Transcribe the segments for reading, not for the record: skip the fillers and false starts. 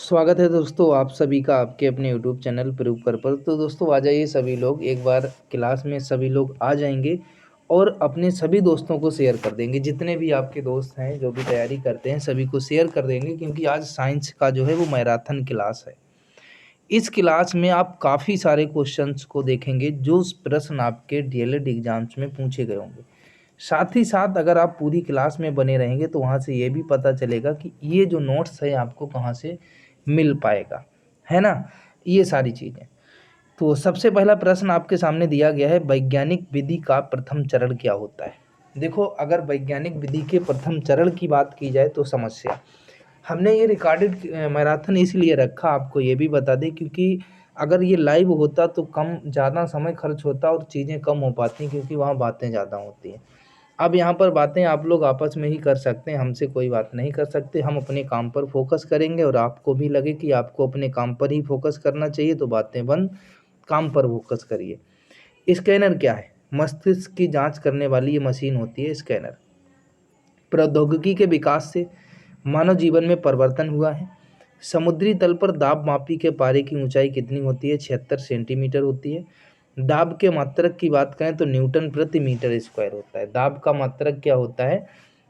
स्वागत है दोस्तों आप सभी का आपके अपने यूट्यूब चैनल प्ररूप पर। तो दोस्तों आ जाइए, सभी लोग एक बार क्लास में सभी लोग आ जाएंगे और अपने सभी दोस्तों को शेयर कर देंगे। जितने भी आपके दोस्त हैं जो भी तैयारी करते हैं सभी को शेयर कर देंगे, क्योंकि आज साइंस का जो है वो मैराथन क्लास है। इस क्लास में आप काफ़ी सारे क्वेश्चंस को देखेंगे जो प्रश्न आपके डीएलएड एग्जाम्स में पूछे गए होंगे। साथ ही साथ अगर आप पूरी क्लास में बने रहेंगे तो वहाँ से ये भी पता चलेगा कि ये जो नोट्स है आपको कहाँ से मिल पाएगा, है ना। ये सारी चीज़ें। तो सबसे पहला प्रश्न आपके सामने दिया गया है, वैज्ञानिक विधि का प्रथम चरण क्या होता है। देखो, अगर वैज्ञानिक विधि के प्रथम चरण की बात की जाए तो समस्या। हमने ये रिकॉर्डेड मैराथन इसलिए रखा, आपको ये भी बता दें, क्योंकि अगर ये लाइव होता तो कम ज़्यादा समय खर्च होता और चीज़ें कम हो पाती, क्योंकि वहाँ बातें ज़्यादा होती हैं। अब यहाँ पर बातें आप लोग आपस में ही कर सकते हैं, हमसे कोई बात नहीं कर सकते। हम अपने काम पर फोकस करेंगे और आपको भी लगे कि आपको अपने काम पर ही फोकस करना चाहिए तो बातें बंद, काम पर फोकस करिए। स्कैनर क्या है? मस्तिष्क की जांच करने वाली ये मशीन होती है स्कैनर। प्रौद्योगिकी के विकास से मानव जीवन में परिवर्तन हुआ है। समुद्री तल पर दाब मापी के पारे की ऊंचाई कितनी होती है? 76 सेंटीमीटर होती है। दाब के मात्रक की बात करें तो न्यूटन प्रति मीटर स्क्वायर होता है। दाब का मात्रक क्या होता है?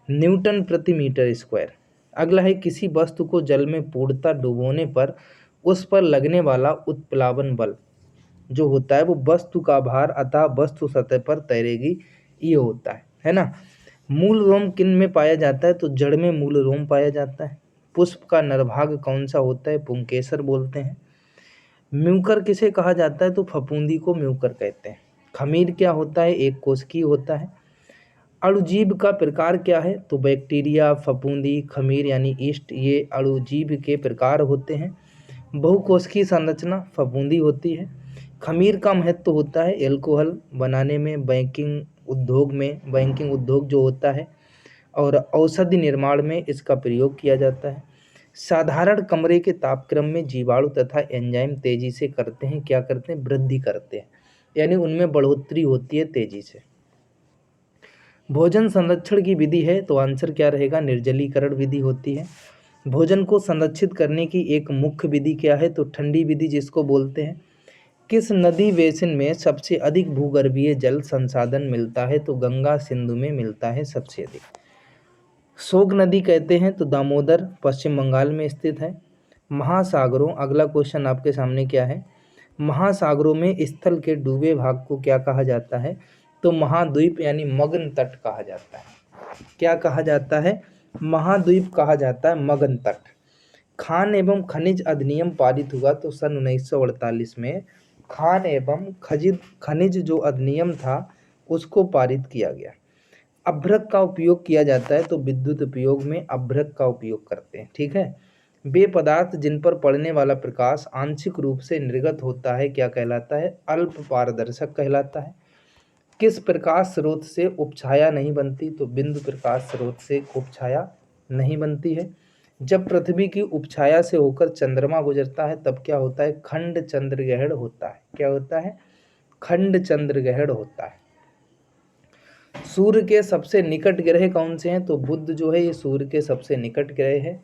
न्यूटन प्रति मीटर स्क्वायर। अगला है, किसी वस्तु को जल में पूर्णतः डुबोने पर उस पर लगने वाला उत्प्लावन बल जो होता है वो वस्तु का भार अतः वस्तु सतह पर तैरेगी, ये होता है ना। मूल रोम किन में पाया जाता है? तो जड़ में मूल रोम पाया जाता है। पुष्प का नरभाग कौन सा होता है? पुंकेसर बोलते हैं। म्यूकर किसे कहा जाता है? तो फफूंदी को म्यूकर कहते हैं। खमीर क्या होता है? एक कोशिकीय होता है। अणुजीव का प्रकार क्या है? तो बैक्टीरिया, फफूंदी, खमीर यानी ईस्ट, ये अणुजीव के प्रकार होते हैं। बहुकोशिकीय संरचना फफूंदी होती है। खमीर का महत्व होता है एल्कोहल बनाने में, बैंकिंग उद्योग जो होता है, और औषधि निर्माण में इसका प्रयोग किया जाता है। साधारण कमरे के तापक्रम में जीवाणु तथा एंजाइम तेजी से करते हैं, क्या करते हैं? वृद्धि करते हैं, यानी उनमें बढ़ोतरी होती है तेजी से। भोजन संरक्षण की विधि है तो आंसर क्या रहेगा? निर्जलीकरण विधि होती है। भोजन को संरक्षित करने की एक मुख्य विधि क्या है? तो ठंडी विधि जिसको बोलते हैं। किस नदी बेसिन में सबसे अधिक भूगर्भीय जल संसाधन मिलता है? तो गंगा सिंधु में मिलता है सबसे अधिक। सोग नदी कहते हैं तो दामोदर पश्चिम बंगाल में स्थित है। महासागरों, अगला क्वेश्चन आपके सामने क्या है? महासागरों में स्थल के डूबे भाग को क्या कहा जाता है? तो महाद्वीप यानी मग्न तट कहा जाता है। क्या कहा जाता है? महाद्वीप कहा जाता है, मग्न तट। खान एवं खनिज अधिनियम पारित हुआ तो सन 1948 में खान एवं खनिज जो अधिनियम था उसको पारित किया गया। अभ्रक का उपयोग किया जाता है तो विद्युत उपयोग में अभ्रक का उपयोग करते हैं, ठीक है। वे पदार्थ जिन पर पड़ने वाला प्रकाश आंशिक रूप से निर्गत होता है क्या कहलाता है? अल्प पारदर्शक कहलाता है। किस प्रकाश स्रोत से उपछाया नहीं बनती? तो बिंदु प्रकाश स्रोत से उपछाया नहीं बनती है। जब पृथ्वी की उपछाया से होकर चंद्रमा गुजरता है तब क्या होता है? खंड चंद्रग्रहण होता है। क्या होता है? खंड चंद्रग्रहण होता है। सूर्य के सबसे निकट ग्रह कौन से हैं? तो बुध जो है ये सूर्य के सबसे निकट ग्रह है।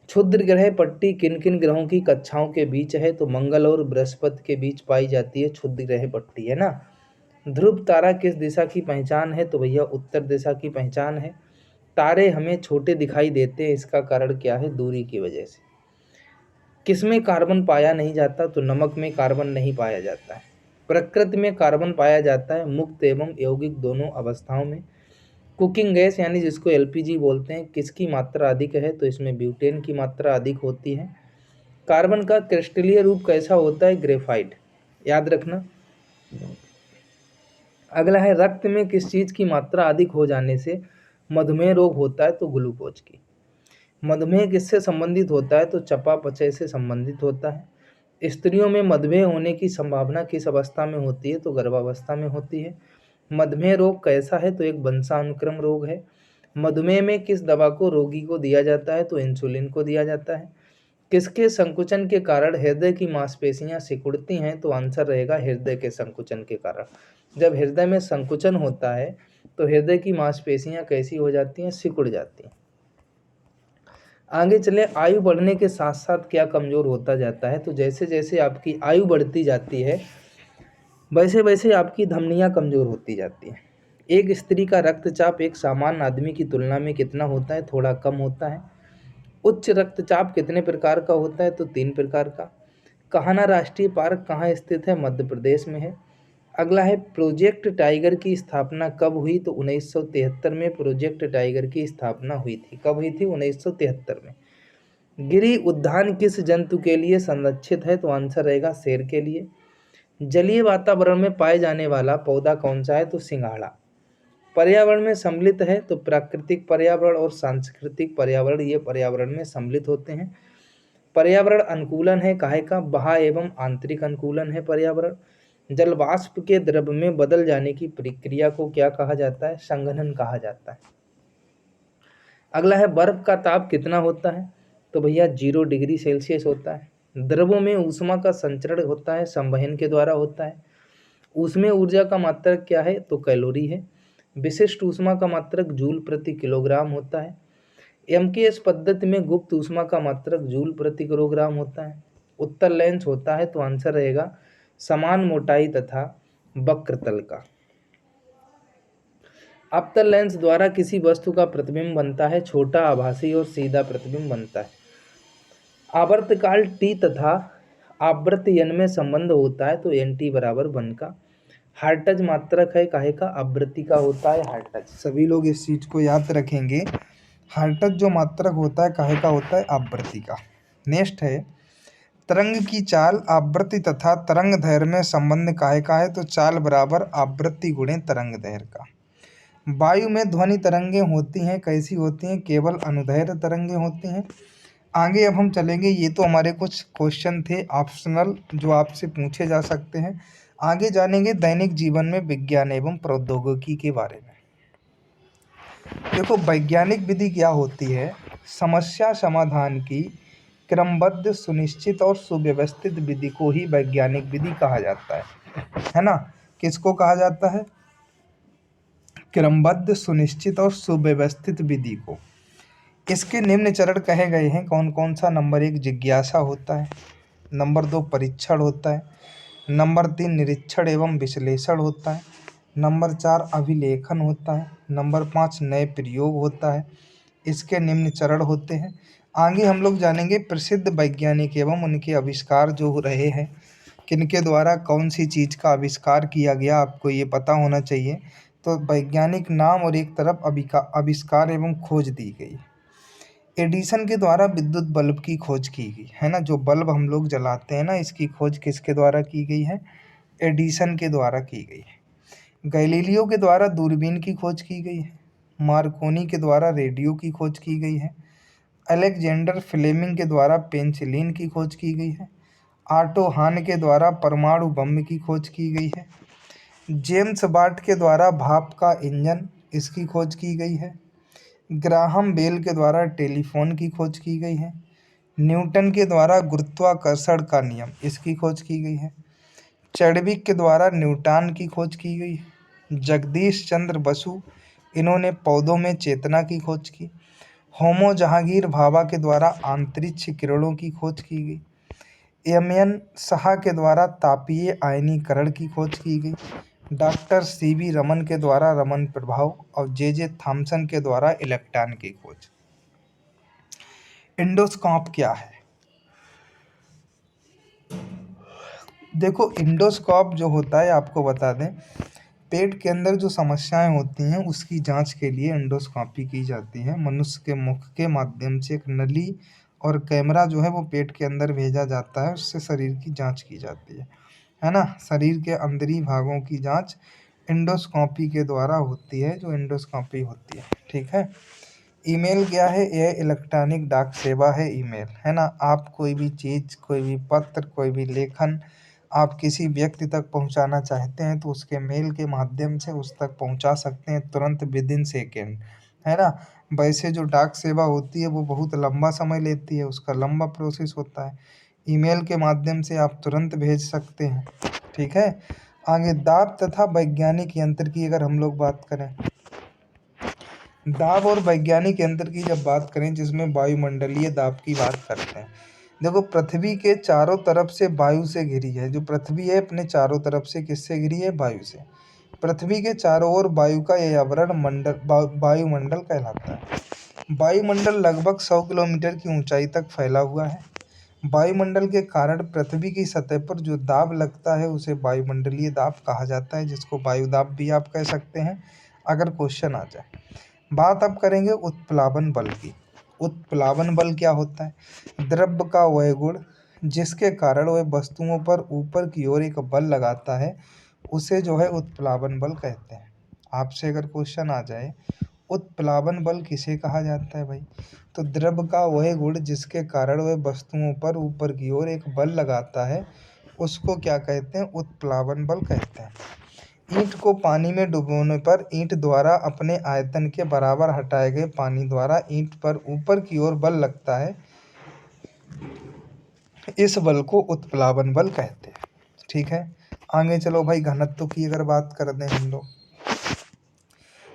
क्षुद्र ग्रह पट्टी किन किन ग्रहों की कक्षाओं के बीच है? तो मंगल और बृहस्पति के बीच पाई जाती है क्षुद्र ग्रह पट्टी, है ना। ध्रुव तारा किस दिशा की पहचान है? तो भैया उत्तर दिशा की पहचान है। तारे हमें छोटे दिखाई देते हैं, इसका कारण क्या है? दूरी की वजह से। किसमें कार्बन पाया नहीं जाता? तो नमक में कार्बन नहीं पाया जाता है। प्रकृति में कार्बन पाया जाता है मुक्त एवं यौगिक दोनों अवस्थाओं में। कुकिंग गैस यानी जिसको एलपीजी बोलते हैं, किसकी मात्रा अधिक है? तो इसमें ब्यूटेन की मात्रा अधिक होती है। कार्बन का क्रिस्टलीय रूप कैसा होता है? ग्रेफाइट, याद रखना। अगला है, रक्त में किस चीज की मात्रा अधिक हो जाने से मधुमेह रोग होता है? तो ग्लूकोज की। मधुमेह किससे संबंधित होता है? तो चयापचय से संबंधित होता है। स्त्रियों में मधुमेह होने की संभावना किस अवस्था में होती है? तो गर्भावस्था में होती है। मधुमेह रोग कैसा है? तो एक वंशानुक्रम रोग है। मधुमेह में किस दवा को रोगी को दिया जाता है? तो इंसुलिन को दिया जाता है। किसके संकुचन के कारण हृदय की मांसपेशियां सिकुड़ती हैं? तो आंसर रहेगा हृदय के संकुचन के कारण। जब हृदय में संकुचन होता है तो हृदय की मांसपेशियां कैसी हो जाती हैं? सिकुड़ जाती हैं। आगे चले, आयु बढ़ने के साथ साथ क्या कमज़ोर होता जाता है? तो जैसे जैसे आपकी आयु बढ़ती जाती है वैसे वैसे आपकी धमनियाँ कमज़ोर होती जाती हैं। एक स्त्री का रक्तचाप एक सामान्य आदमी की तुलना में कितना होता है? थोड़ा कम होता है। उच्च रक्तचाप कितने प्रकार का होता है? तो 3 प्रकार का। कान्हा राष्ट्रीय पार्क कहाँ स्थित है? मध्य प्रदेश में है। अगला है, प्रोजेक्ट टाइगर की स्थापना कब हुई? तो 1973 में प्रोजेक्ट टाइगर की स्थापना हुई थी। कब हुई थी? 1973 में। गिरि उद्यान किस जंतु के लिए संरक्षित है? तो आंसर रहेगा शेर के लिए। जलीय वातावरण में पाए जाने वाला पौधा कौन सा है? तो सिंघाड़ा। पर्यावरण में सम्मिलित है तो प्राकृतिक पर्यावरण और सांस्कृतिक पर्यावरण, ये पर्यावरण में सम्मिलित होते हैं। पर्यावरण अनुकूलन है काहे का? बाह्य एवं आंतरिक अनुकूलन है पर्यावरण। जल वाष्प के द्रव में बदल जाने की प्रक्रिया को क्या कहा जाता है? संघनन कहा जाता है। अगला है, बर्फ का ताप कितना होता है? तो भैया 0 डिग्री सेल्सियस होता है। द्रवों में ऊष्मा का संचरण होता है, संवहन के द्वारा होता है। ऊष्मीय ऊर्जा का मात्रक क्या है? तो कैलोरी है। विशिष्ट ऊष्मा का मात्रक जूल प्रति किलोग्राम होता है। एमकेएस पद्धति में गुप्त ऊष्मा का मात्रक जूल प्रति किलोग्राम होता है। उत्तर लेंस होता है तो आंसर रहेगा समान मोटाई तथा वक्रतल का। अवतल लेंस द्वारा किसी वस्तु का प्रतिबिंब बनता है, छोटा, आभासी और सीधा प्रतिबिंब बनता है। आवर्तकाल टी तथा आवृत्त n में संबंध होता है तो nt बराबर 1 का। हार्टज मात्रक है काहे का? आवृत्ति का होता है हार्टज। सभी लोग इस चीज को याद रखेंगे। हार्टज जो मात्रक होता है काहे का होता है? आवृत्ति का। नेक्स्ट है, तरंग की चाल आवृत्ति तथा तरंग दैर्घ्य में संबंध काहे का है? तो चाल बराबर आवृत्ति गुणे तरंग दैर्घ्य का। वायु में ध्वनि तरंगें होती हैं, कैसी होती हैं? केवल अनुदैर्घ्य तरंगें होती हैं। आगे अब हम चलेंगे, ये तो हमारे कुछ क्वेश्चन थे ऑप्शनल जो आपसे पूछे जा सकते हैं। आगे जानेंगे दैनिक जीवन में विज्ञान एवं प्रौद्योगिकी के बारे में। देखो, वैज्ञानिक विधि क्या होती है? समस्या समाधान की क्रमबद्ध, सुनिश्चित और सुव्यवस्थित विधि को ही वैज्ञानिक विधि कहा जाता है ना? किसको कहा जाता है? क्रमबद्ध, सुनिश्चित और सुव्यवस्थित विधि को। इसके निम्न चरण कहे गए हैं कौन कौन सा? नंबर 1 जिज्ञासा होता है, नंबर 2 परीक्षण होता है, नंबर 3 निरीक्षण एवं विश्लेषण होता है, नंबर 4 अभिलेखन होता है, नंबर 5 नए प्रयोग होता है। इसके निम्न चरण होते हैं। आगे हम लोग जानेंगे प्रसिद्ध वैज्ञानिक एवं उनके आविष्कार जो रहे हैं, किनके द्वारा कौन सी चीज़ का आविष्कार किया गया, आपको ये पता होना चाहिए। तो वैज्ञानिक नाम और एक तरफ आविष्कार एवं खोज दी गई। एडिसन के द्वारा विद्युत बल्ब की खोज की गई है ना? जो बल्ब हम लोग जलाते हैं ना, इसकी खोज किसके द्वारा की गई है? एडिसन के द्वारा की गई है। गैलीलियो के द्वारा दूरबीन की खोज की गई है। मार्कोनी के द्वारा रेडियो की खोज की गई है। अलेक्जेंडर फ्लेमिंग के द्वारा पेंसिलिन की खोज की गई है। ऑटो हान के द्वारा परमाणु बम की खोज की गई है। जेम्स वाट के द्वारा भाप का इंजन, इसकी खोज की गई है। ग्राहम बेल के द्वारा टेलीफोन की खोज की गई है। न्यूटन के द्वारा गुरुत्वाकर्षण का नियम, इसकी खोज की गई है। चैडविक के द्वारा न्यूटन की खोज की गई है। जगदीश चंद्र बसु, इन्होंने पौधों में चेतना की खोज की। होमो जहांगीर भाभा के द्वारा अंतरिक्ष किरणों की खोज की गई। एम.एन. साहा के द्वारा तापीय आयनीकरण की खोज की गई। Doctor CV. रमन के द्वारा रमन प्रभाव और जे.जे. थॉमसन के द्वारा इलेक्ट्रॉन की खोज। इंडोस्कोप क्या है? देखो, इंडोस्कोप जो होता है आपको बता दें, पेट के अंदर जो समस्याएं होती हैं उसकी जांच के लिए इंडोस्कोपी की जाती है। मनुष्य के मुख के माध्यम से एक नली और कैमरा जो है वो पेट के अंदर भेजा जाता है, उससे शरीर की जांच की जाती है ना? शरीर के अंदरी भागों की जांच इंडोस्कोपी के द्वारा होती है, जो इंडोस्कोपी होती है। ठीक है। ईमेल क्या है? यह इलेक्ट्रॉनिक डाक सेवा है ईमेल, है ना? आप कोई भी चीज़, कोई भी पत्र, कोई भी लेखन आप किसी व्यक्ति तक पहुंचाना चाहते हैं तो उसके मेल के माध्यम से उस तक पहुंचा सकते हैं तुरंत, विद इन सेकेंड, है ना? वैसे जो डाक सेवा होती है वो बहुत लंबा समय लेती है, उसका लंबा प्रोसेस होता है। ईमेल के माध्यम से आप तुरंत भेज सकते हैं। ठीक है। आगे दाब तथा वैज्ञानिक यंत्र की अगर हम लोग बात करें, दाब और वैज्ञानिक यंत्र की जब बात करें, जिसमें वायुमंडलीय दाब की बात करते हैं। देखो, पृथ्वी के चारों तरफ से वायु से घिरी है। जो पृथ्वी है अपने चारों तरफ से किससे घिरी है? वायु से। पृथ्वी के चारों ओर वायु का यह आवरण वायुमंडल कहलाता है। वायुमंडल लगभग 100 किलोमीटर की ऊंचाई तक फैला हुआ है। वायुमंडल के कारण पृथ्वी की सतह पर जो दाब लगता है उसे वायुमंडलीय दाब कहा जाता है, जिसको वायु दाब भी आप कह सकते हैं अगर क्वेश्चन आ जाए। बात अब करेंगे उत्प्लावन बल की। उत्प्लावन बल क्या होता है? द्रव्य का वह गुण जिसके कारण वह वस्तुओं पर ऊपर की ओर एक बल लगाता है, उसे जो है उत्प्लावन बल कहते हैं। आपसे अगर क्वेश्चन आ जाए उत्प्लावन बल किसे कहा जाता है भाई, तो द्रव्य का वह गुण जिसके कारण वह वस्तुओं पर ऊपर की ओर एक बल लगाता है, उसको क्या कहते हैं? उत्प्लावन बल कहते हैं। ईंट को पानी में डुबोने पर ईंट द्वारा अपने आयतन के बराबर हटाए गए पानी द्वारा ईंट पर ऊपर की ओर बल लगता है, इस बल को उत्प्लावन बल कहते हैं। ठीक है, आगे चलो भाई। घनत्व की अगर बात कर दें हम लोग,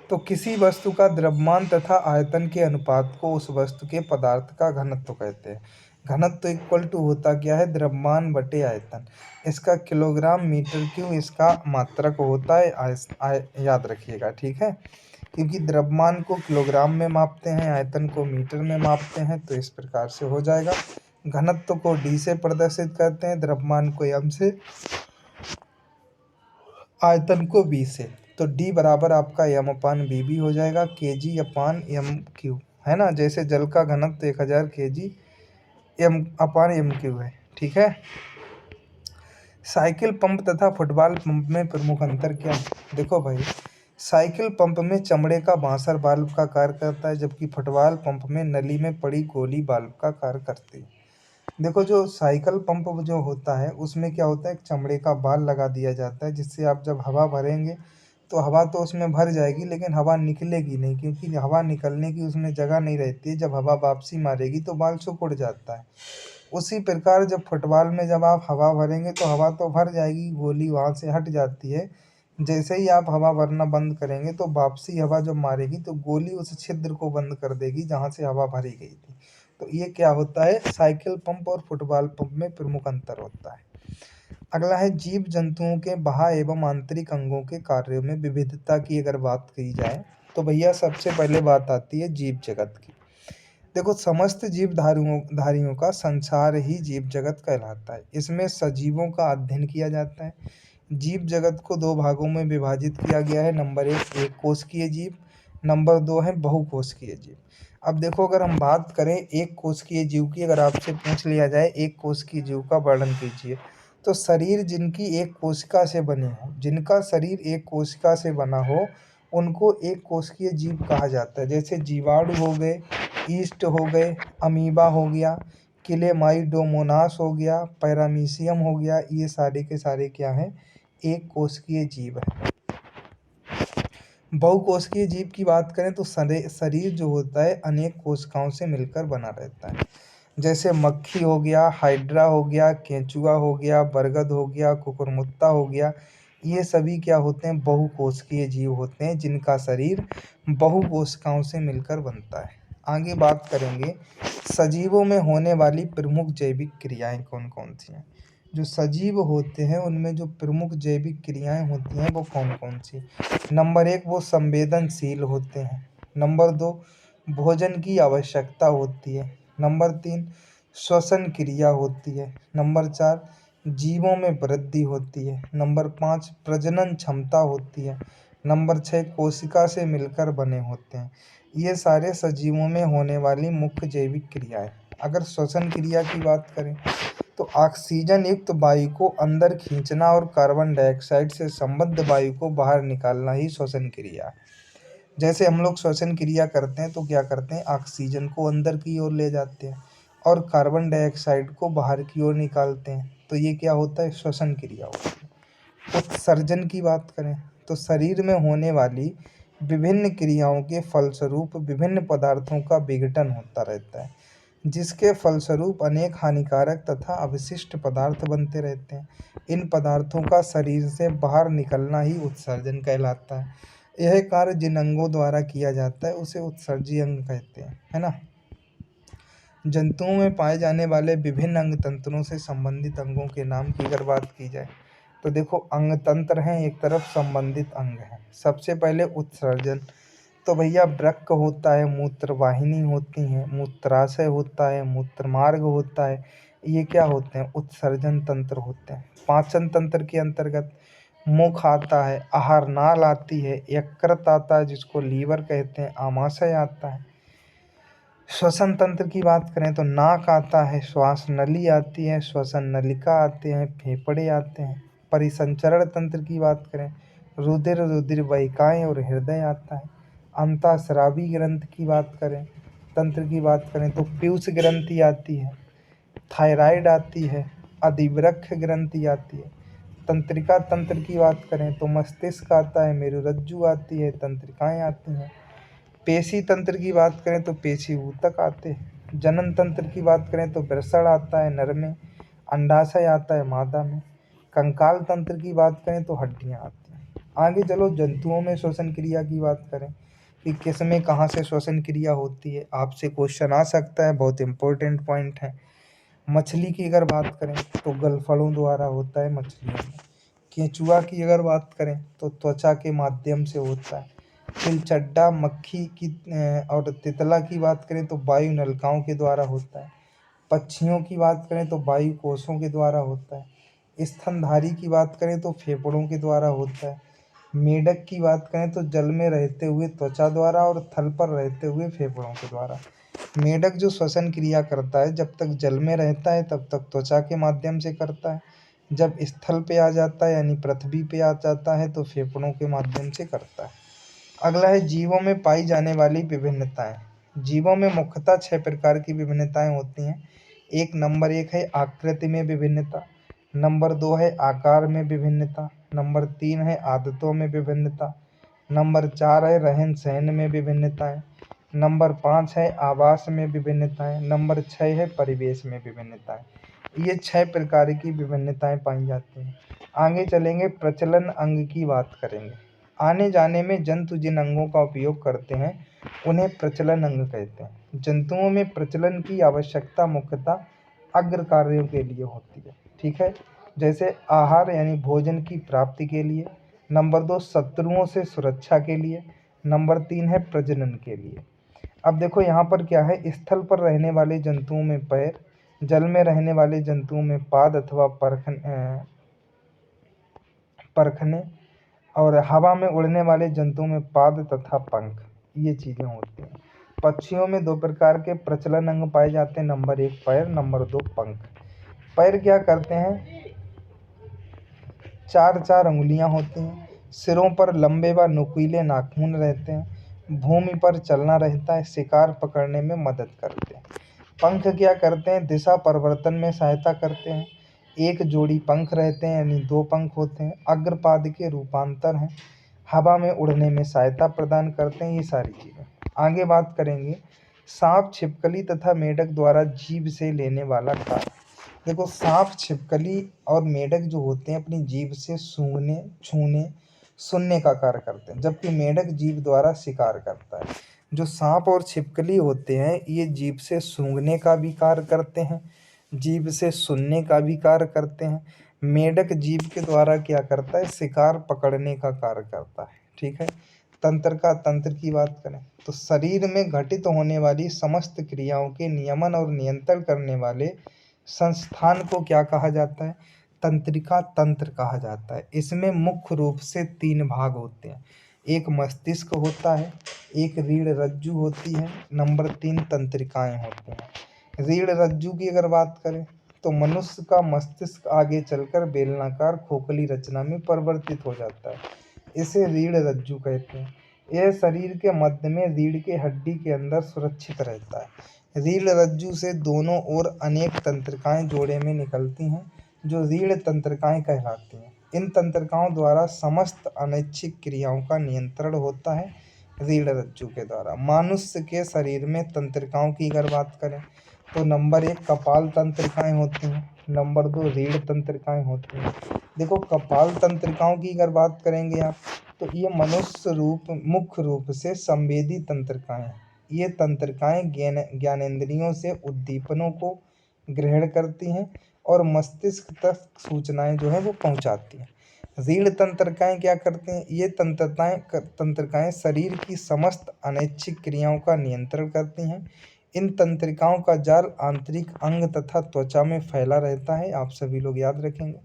तो किसी वस्तु का द्रव्यमान तथा आयतन के अनुपात को उस वस्तु के पदार्थ का घनत्व कहते हैं। घनत्व इक्वल टू होता क्या है? द्रव्यमान बटे आयतन। इसका किलोग्राम मीटर क्यूब इसका मात्रक होता है, याद रखिएगा। ठीक है, क्योंकि द्रव्यमान को किलोग्राम में मापते हैं, आयतन को मीटर में मापते हैं, तो इस प्रकार से हो जाएगा। घनत्व को डी से प्रदर्शित करते हैं, द्रव्यमान को एम से, आयतन को बी से। तो डी बराबर आपका एम अपान बी भी हो जाएगा, के जी अपान एम क्यू, है ना। जैसे जल का घनत्व 1000 के जी एम अपान एम क्यू है। ठीक है। साइकिल पंप तथा फुटबॉल पंप में प्रमुख अंतर क्या है? देखो भाई, साइकिल पंप में चमड़े का बांसर बाल्ब का कार्य करता है, जबकि फुटबॉल पंप में नली में पड़ी गोली बाल्ब का कार्य करती है। देखो, जो साइकिल पंप जो होता है उसमें क्या होता है? एक चमड़े का बाल लगा दिया जाता है, जिससे आप जब हवा भरेंगे तो हवा तो उसमें भर जाएगी, लेकिन हवा निकलेगी नहीं, क्योंकि हवा निकलने की उसमें जगह नहीं रहती है। जब हवा वापसी मारेगी तो बाल सिकुड़ जाता है। उसी प्रकार जब फुटबॉल में जब आप हवा भरेंगे तो हवा तो भर जाएगी, गोली वहाँ से हट जाती है। जैसे ही आप हवा भरना बंद करेंगे तो वापसी हवा जब मारेगी तो गोली उस छिद्र को बंद कर देगी जहाँ से हवा भरी गई थी। तो ये क्या होता है? साइकिल पंप और फुटबॉल पंप में प्रमुख अंतर होता है। अगला है जीव जंतुओं के बाह्य एवं आंतरिक अंगों के कार्यों में विविधता की अगर बात की जाए, तो भैया सबसे पहले बात आती है जीव जगत की। देखो, समस्त जीव धारियों का संसार ही जीव जगत कहलाता है। इसमें सजीवों का अध्ययन किया जाता है। जीव जगत को दो भागों में विभाजित किया गया है। नंबर एक कोशिकीय जीव, नंबर दो है बहुकोशिकीय जीव। अब देखो, अगर हम बात करें एक कोशिकीय जीव की, अगर आपसे पूछ लिया जाए एक कोशिकीय जीव का वर्णन कीजिए, तो शरीर जिनकी एक कोशिका से बने हो, जिनका शरीर एक कोशिका से बना हो, उनको एक कोशिकीय जीव कहा जाता है। जैसे जीवाणु हो गए, ईस्ट हो गए, अमीबा हो गया, क्लेमाइडोमोनास हो गया, पैरामीशियम हो गया, ये सारे के सारे क्या हैं? एक कोशिकीय जीव है। बहुकोशिकीय जीव की बात करें तो शरीर जो होता है अनेक कोशिकाओं से मिलकर बना रहता है। जैसे मक्खी हो गया, हाइड्रा हो गया, केंचुआ हो गया, बरगद हो गया, कुकुरमुत्ता हो गया, ये सभी क्या होते हैं? बहुकोशिकीय जीव होते हैं, जिनका शरीर बहुकोशिकाओं से मिलकर बनता है। आगे बात करेंगे सजीवों में होने वाली प्रमुख जैविक क्रियाएं कौन कौन सी हैं। जो सजीव होते हैं उनमें जो प्रमुख जैविक क्रियाएं होती हैं वो कौन कौन सी? नंबर एक, वो संवेदनशील होते हैं। नंबर दो, भोजन की आवश्यकता होती है। नंबर तीन, श्वसन क्रिया होती है। नंबर चार, जीवों में वृद्धि होती है। नंबर पाँच, प्रजनन क्षमता होती है। नंबर छः, कोशिका से मिलकर बने होते हैं। ये सारे सजीवों में होने वाली मुख्य जैविक क्रियाएं। अगर श्वसन क्रिया की बात करें तो ऑक्सीजन युक्त वायु को अंदर खींचना और कार्बन डाइऑक्साइड से संबद्ध वायु को बाहर निकालना ही श्वसन क्रिया है। जैसे हम लोग श्वसन क्रिया करते हैं तो क्या करते हैं? ऑक्सीजन को अंदर की ओर ले जाते हैं और कार्बन डाइऑक्साइड को बाहर की ओर निकालते हैं, तो ये क्या होता है? श्वसन क्रिया होती है। उत्सर्जन की बात करें तो शरीर में होने वाली विभिन्न क्रियाओं के फलस्वरूप विभिन्न पदार्थों का विघटन होता रहता है, जिसके फलस्वरूप अनेक हानिकारक तथा अवशिष्ट पदार्थ बनते रहते हैं। इन पदार्थों का शरीर से बाहर निकलना ही उत्सर्जन कहलाता है। यह कार्य जिन अंगों द्वारा किया जाता है उसे उत्सर्जी अंग कहते हैं, है ना। जंतुओं में पाए जाने वाले विभिन्न अंग तंत्रों से संबंधित अंगों के नाम की अगर बात की जाए तो देखो, अंग तंत्र हैं एक तरफ, संबंधित अंग हैं। सबसे पहले उत्सर्जन, तो भैया वृक्क होता है, मूत्र वाहिनी होती हैं, मूत्राशय होता है, मूत्र मार्ग होता है, ये क्या होते हैं, उत्सर्जन तंत्र होते हैं। पाचन तंत्र के अंतर्गत मुख आता है, आहार नाल आती है, यकृत आता है जिसको लीवर कहते हैं, आमाशय आता है। श्वसन तंत्र की बात करें तो नाक आता है, श्वास नली आती है, श्वसन नलिका आते हैं, फेफड़े आते हैं। परिसंचरण तंत्र की बात करें, रुधिर वाहिकाएं और हृदय आता है। अंतःस्रावी ग्रंथि की बात करें, तंत्र की बात करें तो पीयूष ग्रंथि आती है, थायराइड आती है, अधिवृक्क ग्रंथि आती है। तंत्रिका तंत्र की बात करें तो मस्तिष्क आता है, मेरुरज्जु आती है, तंत्रिकाएं आती हैं। पेशी तंत्र की बात करें तो पेशी ऊतक आते हैं। जनन तंत्र की बात करें तो वृषण आता है नर में, अंडाशय आता है मादा में। कंकाल तंत्र की बात करें तो हड्डियां आती हैं। आगे चलो, जंतुओं में श्वसन क्रिया की बात करें कि किस में कहाँ से श्वसन क्रिया होती है, आपसे क्वेश्चन आ सकता है, बहुत इंपॉर्टेंट पॉइंट है। मछली की अगर बात करें तो गलफड़ों द्वारा होता है मछलियों में। केंचुआ की अगर बात करें तो त्वचा के माध्यम से होता है। तिलचट्टा मक्खी की और तितला की बात करें तो वायु नलिकाओं के द्वारा होता है। पक्षियों की बात करें तो वायु कोषों के द्वारा होता है। स्तनधारी की बात करें तो फेफड़ों के द्वारा होता है। मेढक की बात करें तो जल में रहते हुए त्वचा द्वारा और थल पर रहते हुए फेफड़ों के द्वारा। मेढक जो श्वसन क्रिया करता है जब तक जल में रहता है तब तक त्वचा के माध्यम से करता है, जब स्थल पे आ जाता है यानी पृथ्वी पे आ जाता है तो फेफड़ों के माध्यम से करता है। अगला है जीवों में पाई जाने वाली विभिन्नताएं। जीवों में मुख्यतः 6 प्रकार की विभिन्नताएं होती हैं। नंबर 1 है आकृति में विभिन्नता, नंबर 2 है आकार में विभिन्नता, नंबर 3 है आदतों में विभिन्नता, नंबर 4 है रहन सहन में विभिन्नताएं, नंबर 5 है आवास में विभिन्नताएं, नंबर 6 है परिवेश में विभिन्नताएं। ये 6 प्रकार की विभिन्नताएं पाई जाती हैं। आगे चलेंगे, प्रचलन अंग की बात करेंगे। आने जाने में जंतु जिन अंगों का उपयोग करते हैं उन्हें प्रचलन अंग कहते हैं। जंतुओं में प्रचलन की आवश्यकता मुख्यतः अग्र कार्यों के लिए होती है, ठीक है, जैसे आहार यानी भोजन की प्राप्ति के लिए, नंबर 2 शत्रुओं से सुरक्षा के लिए, नंबर 3 है प्रजनन के लिए। अब देखो यहाँ पर क्या है, स्थल पर रहने वाले जंतुओं में पैर, जल में रहने वाले जंतुओं में पाद अथवा परखने, और हवा में उड़ने वाले जंतुओं में पाद तथा पंख, ये चीज़ें होती हैं। पक्षियों में 2 प्रकार के प्रचलन अंग पाए जाते हैं, नंबर 1 पैर, नंबर 2 पंख। पैर क्या करते हैं, 4 अंगुलियां होती हैं, सिरों पर लंबे व नुकीले नाखून रहते हैं, भूमि पर चलना रहता है, शिकार पकड़ने में मदद करते हैं। पंख क्या करते हैं, दिशा परिवर्तन में सहायता करते हैं। एक जोड़ी पंख रहते हैं यानी 2 पंख होते हैं, अग्रपाद के रूपांतर हैं, हवा में उड़ने में सहायता प्रदान करते हैं, ये सारी चीज़ें। आगे बात करेंगे, सांप, छिपकली तथा मेढक द्वारा जीभ से लेने वाला कार्य। देखो, सांप, छिपकली और मेढक जो होते हैं अपनी जीभ से सूंघने, छूने, सुनने का कार्य करते हैं, जबकि मेढक जीभ द्वारा शिकार करता है। जो सांप और छिपकली होते हैं ये जीभ से सूंघने का भी कार्य करते हैं, जीभ से सुनने का भी कार्य करते हैं। मेढक जीभ के द्वारा क्या करता है, शिकार पकड़ने का कार्य करता है, ठीक है। तंत्र की बात करें तो शरीर में घटित होने वाली समस्त क्रियाओं के नियमन और नियंत्रण करने वाले संस्थान को क्या कहा जाता है, तंत्रिका तंत्र कहा जाता है। इसमें मुख्य रूप से 3 भाग होते हैं, एक मस्तिष्क होता है, एक रीढ़ रज्जु होती है, नंबर 3 तंत्रिकाएं होती हैं। रीढ़ रज्जु की अगर बात करें तो मनुष्य का मस्तिष्क आगे चलकर बेलनाकार खोखली रचना में परिवर्तित हो जाता है, इसे रीढ़ रज्जु कहते हैं। यह शरीर के मध्य में रीढ़ के हड्डी के अंदर सुरक्षित रहता है। रीढ़ रज्जु से दोनों ओर अनेक तंत्रिकाएं जोड़े में निकलती हैं जो रीढ़ तंत्रिकाएं कहलाती हैं। इन तंत्रिकाओं द्वारा समस्त अनैच्छिक क्रियाओं का नियंत्रण होता है रीढ़ रज्जु के द्वारा। मनुष्य के शरीर में तंत्रिकाओं की अगर बात करें तो नंबर 1 कपाल तंत्रिकाएं होती हैं, नंबर 2 रीढ़ तंत्रिकाएं होती हैं। देखो कपाल तंत्रिकाओं की अगर बात करेंगे आप, तो ये मुख्य रूप से संवेदी तंत्रिकाएं हैं। ये तंत्रिकाएं ज्ञानेंद्रियों से उद्दीपनों को ग्रहण करती हैं और मस्तिष्क तक सूचनाएं जो है वो पहुंचाती हैं। रीढ़ तंत्रिकाएं क्या करते हैं? ये तंत्रिकाएं शरीर की समस्त अनैच्छिक क्रियाओं का नियंत्रण करती हैं। इन तंत्रिकाओं का जाल आंतरिक अंग तथा त्वचा में फैला रहता है, आप सभी लोग याद रखेंगे।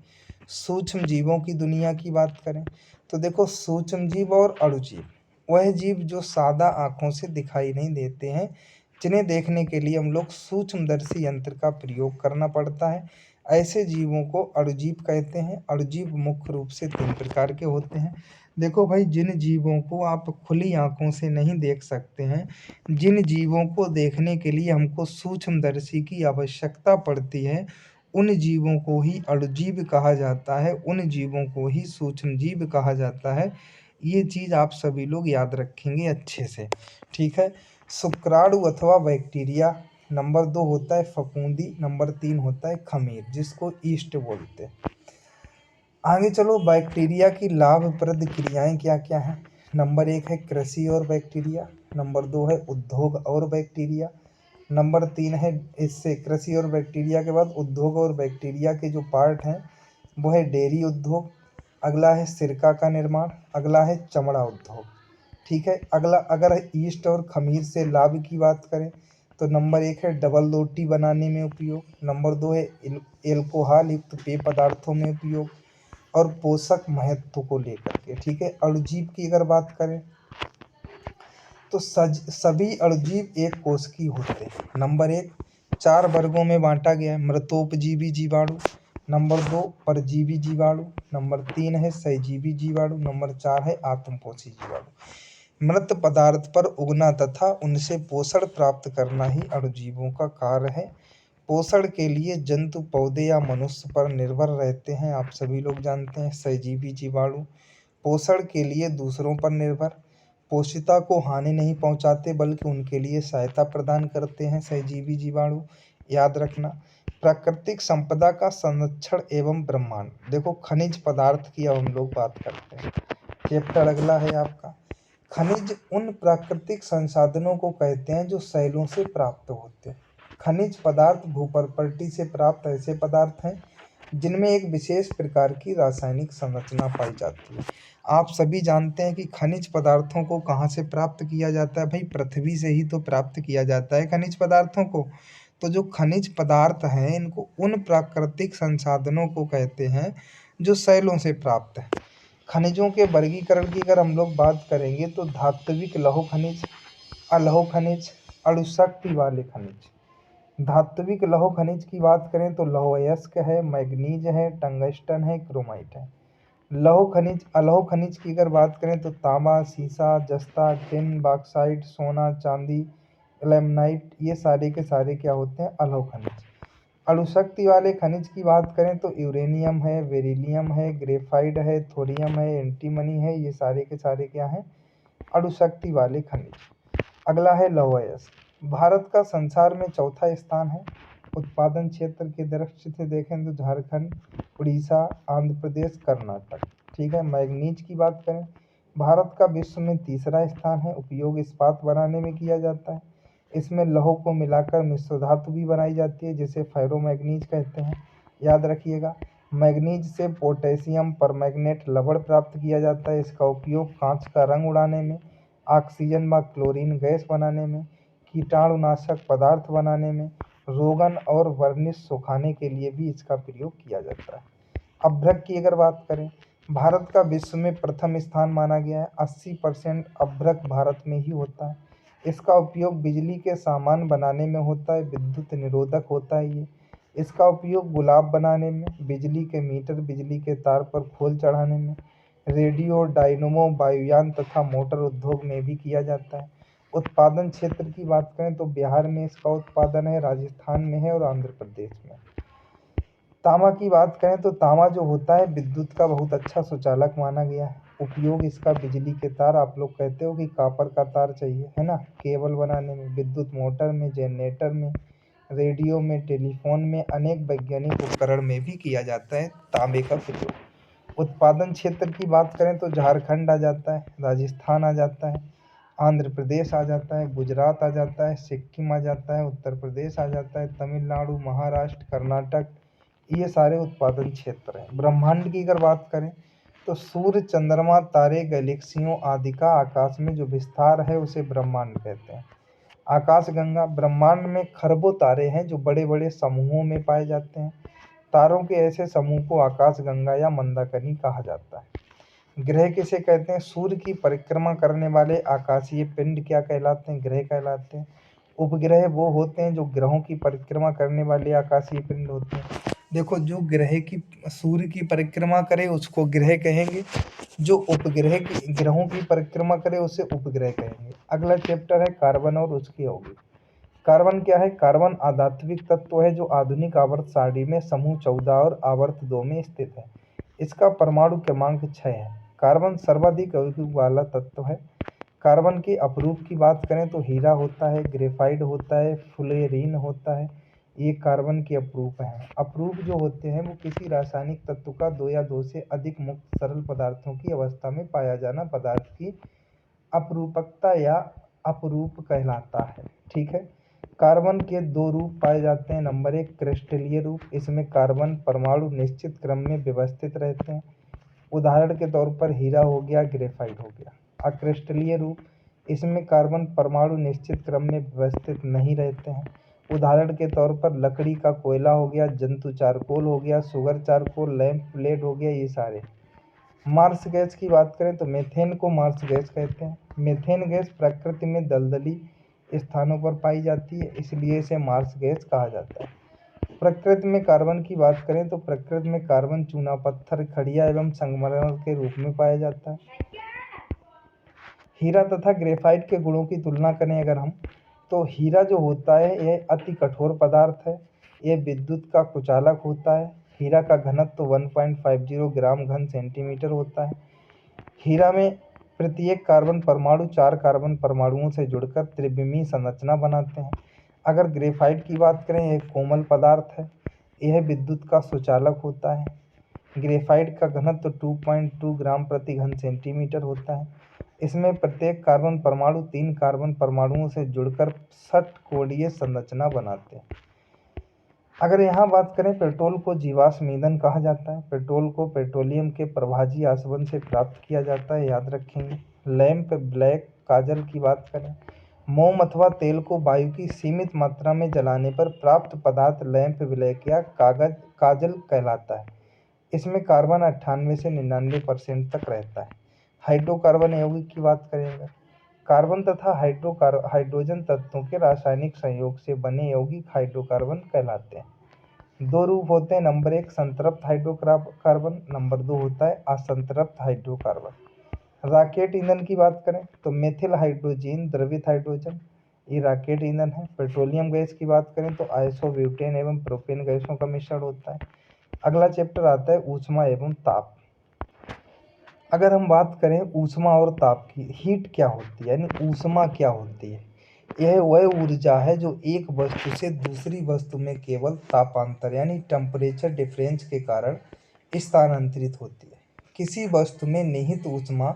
सूक्ष्म जीवों की दुनिया की बात करें तो देखो सूक्ष्म जीव और अणुजीव वह जीव जो सादा आंखों से दिखाई नहीं देते हैं, जिन्हें देखने के लिए हम लोग सूक्ष्मदर्शी यंत्र का प्रयोग करना पड़ता है, ऐसे जीवों को अणुजीव कहते हैं। अणुजीव मुख्य रूप से 3 प्रकार के होते हैं। देखो भाई, जिन जीवों को आप खुली आंखों से नहीं देख सकते हैं, जिन जीवों को देखने के लिए हमको सूक्ष्मदर्शी की आवश्यकता पड़ती है, उन जीवों को ही अणुजीव कहा जाता है, उन जीवों को ही सूक्ष्मजीव कहा जाता है। ये चीज़ आप सभी लोग याद रखेंगे अच्छे से, ठीक है। शुक्राणु अथवा बैक्टीरिया, नंबर 2 होता है फफूंदी, नंबर 3 होता है खमीर, जिसको ईस्ट बोलते हैं। आगे चलो, बैक्टीरिया की लाभप्रद क्रियाएं क्या क्या हैं। नंबर 1 है कृषि और बैक्टीरिया, नंबर 2 है उद्योग और बैक्टीरिया, नंबर 3 है, इससे कृषि और बैक्टीरिया के बाद उद्योग और बैक्टीरिया के जो पार्ट हैं वो है डेयरी उद्योग, अगला है सिरका का निर्माण, अगला है चमड़ा उद्योग, ठीक है। अगला अगर ईस्ट और खमीर से लाभ की बात करें तो नंबर 1 है डबल रोटी बनाने में उपयोग, नंबर 2 है एल्कोहल युक्त पेय पदार्थों में उपयोग और पोषक महत्व को लेकर के, ठीक है। अणुजीव की अगर बात करें तो सभी अणुजीव एक कोशिकीय होते हैं। नंबर 1 4 वर्गों में बांटा गया है, मृतोपजीवी जीवाणु, नंबर 2 परजीवी जीवाणु, नंबर 3 है सहजीवी जीवाणु, नंबर 4 है आत्मपोषी जीवाणु। मृत पदार्थ पर उगना तथा उनसे पोषण प्राप्त करना ही अणुजीवों का कार्य है। पोषण के लिए जंतु पौधे या मनुष्य पर निर्भर रहते हैं, आप सभी लोग जानते हैं। सहजीवी जीवाणु पोषण के लिए दूसरों पर निर्भर, पोषिता को हानि नहीं पहुंचाते बल्कि उनके लिए सहायता प्रदान करते हैं सहजीवी जीवाणु, याद रखना। प्राकृतिक संपदा का संरक्षण एवं ब्रह्मांड, देखो खनिज पदार्थ की अब हम लोग बात करते हैं। चैप्टर अगला है आपका खनिज उन प्राकृतिक संसाधनों को कहते हैं जो शैलों से प्राप्त होते हैं। खनिज पदार्थ भूप्रकृति से प्राप्त ऐसे पदार्थ हैं जिनमें एक विशेष प्रकार की रासायनिक संरचना पाई जाती है। आप सभी जानते हैं कि खनिज पदार्थों को कहाँ से प्राप्त किया जाता है? भाई पृथ्वी से ही तो प्राप्त किया जाता है खनिज पदार्थों को। तो जो खनिज पदार्थ हैं इनको उन प्राकृतिक संसाधनों को कहते हैं जो शैलों से प्राप्त है। खनिजों के वर्गीकरण की अगर हम लोग बात करेंगे तो धात्विक लौह खनिज, अलौह खनिज, अणुशक्ति वाले खनिज। धात्विक लौह खनिज की बात करें तो लौह अयस्क है, मैग्नीज है, टंगस्टन है, क्रोमाइट है। लौह खनिज अलौह खनिज की अगर बात करें तो तांबा, सीसा, जस्ता, टिन, बॉक्साइट, सोना, चांदी, एल्यूमिनाइट, ये सारे के सारे क्या होते हैं? अलौह खनिज। अणुशक्ति वाले खनिज की बात करें तो यूरेनियम है, बेरिलियम है, ग्रेफाइट है, थोरियम है, एंटीमनी है, ये सारे के सारे क्या हैं? अणुशक्ति वाले खनिज। अगला है लौह अयस्क। भारत का संसार में चौथा स्थान है। उत्पादन क्षेत्र की दृष्टि से देखें तो झारखंड, उड़ीसा, आंध्र प्रदेश, कर्नाटक, ठीक है। मैग्नीज की बात करें, भारत का विश्व में तीसरा स्थान है। उपयोग इस्पात बनाने में किया जाता है। इसमें लौह को मिलाकर मिश्र धातु भी बनाई जाती है जिसे फेरोमैग्नीज कहते हैं, याद रखिएगा। मैग्नीज से पोटेशियम परमैंगनेट लवण प्राप्त किया जाता है। इसका उपयोग कांच का रंग उड़ाने में, ऑक्सीजन व क्लोरीन गैस बनाने में, कीटाणुनाशक पदार्थ बनाने में, रोगन और वर्निश सुखाने के लिए भी इसका प्रयोग किया जाता है। अभ्रक की अगर बात करें, भारत का विश्व में प्रथम स्थान माना गया है। 80% अभ्रक भारत में ही होता है। इसका उपयोग बिजली के सामान बनाने में होता है, विद्युत निरोधक होता है ये। इसका उपयोग गुलाब बनाने में, बिजली के मीटर, बिजली के तार पर खोल चढ़ाने में, रेडियो, डायनमो, वायुयान तथा मोटर उद्योग में भी किया जाता है। उत्पादन क्षेत्र की बात करें तो बिहार में इसका उत्पादन है, राजस्थान में है और आंध्र प्रदेश में। तांबा की बात करें तो तांबा जो होता है विद्युत का बहुत अच्छा सुचालक माना गया है। उपयोग इसका बिजली के तार, आप लोग कहते हो कि कॉपर का तार चाहिए है ना, केबल बनाने में, विद्युत मोटर में, जनरेटर में, रेडियो में, टेलीफोन में, अनेक वैज्ञानिक उपकरण में भी किया जाता है तांबे का प्रयोग। उत्पादन क्षेत्र की बात करें तो झारखंड आ जाता है, राजस्थान आ जाता है, आंध्र प्रदेश आ जाता है, गुजरात आ जाता है, सिक्किम आ जाता है, उत्तर प्रदेश आ जाता है, तमिलनाडु, महाराष्ट्र, कर्नाटक, ये सारे उत्पादन क्षेत्र हैं। ब्रह्मांड की अगर बात करें तो सूर्य, चंद्रमा, तारे, गैलेक्सियों आदि का आकाश में जो विस्तार है उसे ब्रह्मांड कहते हैं। आकाशगंगा, ब्रह्मांड में खरबों तारे हैं जो बड़े बड़े समूहों में पाए जाते हैं। तारों के ऐसे समूह को आकाशगंगा या मंदाकिनी कहा जाता है। ग्रह किसे कहते हैं? सूर्य की परिक्रमा करने वाले आकाशीय पिंड क्या कहलाते हैं? ग्रह कहलाते हैं। उपग्रह वो होते हैं जो ग्रहों की परिक्रमा करने वाले आकाशीय पिंड होते हैं। देखो, जो ग्रह की सूर्य की परिक्रमा करे उसको ग्रह कहेंगे, जो उपग्रह की ग्रहों की परिक्रमा करे उसे उपग्रह कहेंगे। अगला चैप्टर है कार्बन और उसके यौगिक। कार्बन क्या है? कार्बन आधात्विक तत्व है जो आधुनिक आवर्त सारणी में समूह 14 और आवर्त 2 में स्थित है। इसका परमाणु क्रमांक 6 है। कार्बन सर्वाधिक यौगिक वाला तत्व है। कार्बन के अपरूप की बात करें तो हीरा होता है, ग्रेफाइट होता है, फ्लोरीन होता है। ये कार्बन के अपरूप हैं। अपरूप जो होते हैं वो किसी रासायनिक तत्व का 2 या 2 से अधिक मुक्त सरल पदार्थों की अवस्था में पाया जाना पदार्थ की अपरूपकता या अपरूप कहलाता है। ठीक है। कार्बन के 2 रूप पाए जाते हैं। नंबर 1 क्रिस्टलीय रूप, इसमें कार्बन परमाणु निश्चित क्रम में व्यवस्थित रहते हैं। उदाहरण के तौर पर हीरा हो गया, ग्रेफाइट हो गया। अक्रिस्टलीय रूप, इसमें कार्बन परमाणु निश्चित क्रम में व्यवस्थित नहीं रहते हैं। उदाहरण के तौर पर लकड़ी का कोयला हो गया, जंतु चारकोल हो गया, शुगर चारकोल, लैंप ब्लेड हो गया, ये सारे। मार्स गैस की बात करें तो मीथेन को मार्स गैस कहते हैं। मीथेन गैस प्रकृति में दलदली स्थानों पर पाई जाती है, इसलिए इसे मार्स गैस कहा जाता है। प्रकृति में कार्बन की बात करें तो प्रकृति में कार्बन चूना पत्थर, खड़िया एवं संगमरमर के रूप में पाया जाता है। हीरा तथा ग्रेफाइट के गुणों की तुलना करें अगर हम, तो हीरा जो होता है यह अति कठोर पदार्थ है। यह विद्युत का कुचालक होता है। हीरा का घनत्व 1.50 ग्राम घन सेंटीमीटर होता है। हीरा में प्रत्येक कार्बन परमाणु 4 कार्बन परमाणुओं से जुड़कर त्रिविमीय संरचना बनाते हैं। अगर ग्रेफाइट की बात करें, यह कोमल पदार्थ है। यह विद्युत का सुचालक होता है। ग्रेफाइट का घनत्व 2.2 ग्राम प्रति घन सेंटीमीटर होता है। इसमें प्रत्येक कार्बन परमाणु 3 कार्बन परमाणुओं से जुड़कर षटकोणीय संरचना बनाते हैं। अगर यहाँ बात करें, पेट्रोल को जीवाश्म ईंधन कहा जाता है। पेट्रोल को पेट्रोलियम के प्रभाजी आसवन से प्राप्त किया जाता है, याद रखेंगे। लैंप ब्लैक काजल की बात करें, मोम अथवा तेल को वायु की सीमित मात्रा में जलाने पर प्राप्त पदार्थ लैंप ब्लैक या काजल कहलाता है। इसमें कार्बन 98 से 99% तक रहता है। हाइड्रोकार्बन यौगिक की बात करेंगे, कार्बन तथा हाइड्रोजन तत्वों के रासायनिक संयोग से बने यौगिक हाइड्रोकार्बन कहलाते हैं। 2 रूप होते हैं। नंबर 1 संतृप्त हाइड्रोकार्बन, नंबर 2 होता है असंतृप्त हाइड्रोकार्बन। रॉकेट ईंधन की बात करें तो मेथिल हाइड्रोजन द्रवित हाइड्रोजन, ये रॉकेट ईंधन है। पेट्रोलियम गैस की बात करें तो आइसोब्यूटेन एवं प्रोपेन गैसों का मिश्रण होता है। अगला चैप्टर आता है ऊष्मा एवं ताप। अगर हम बात करें ऊष्मा और ताप की, हीट क्या होती है यानी ऊष्मा क्या होती है? यह वह ऊर्जा है जो एक वस्तु से दूसरी वस्तु में केवल तापांतर यानी टेम्परेचर डिफरेंस के कारण स्थानांतरित होती है। किसी वस्तु में निहित ऊष्मा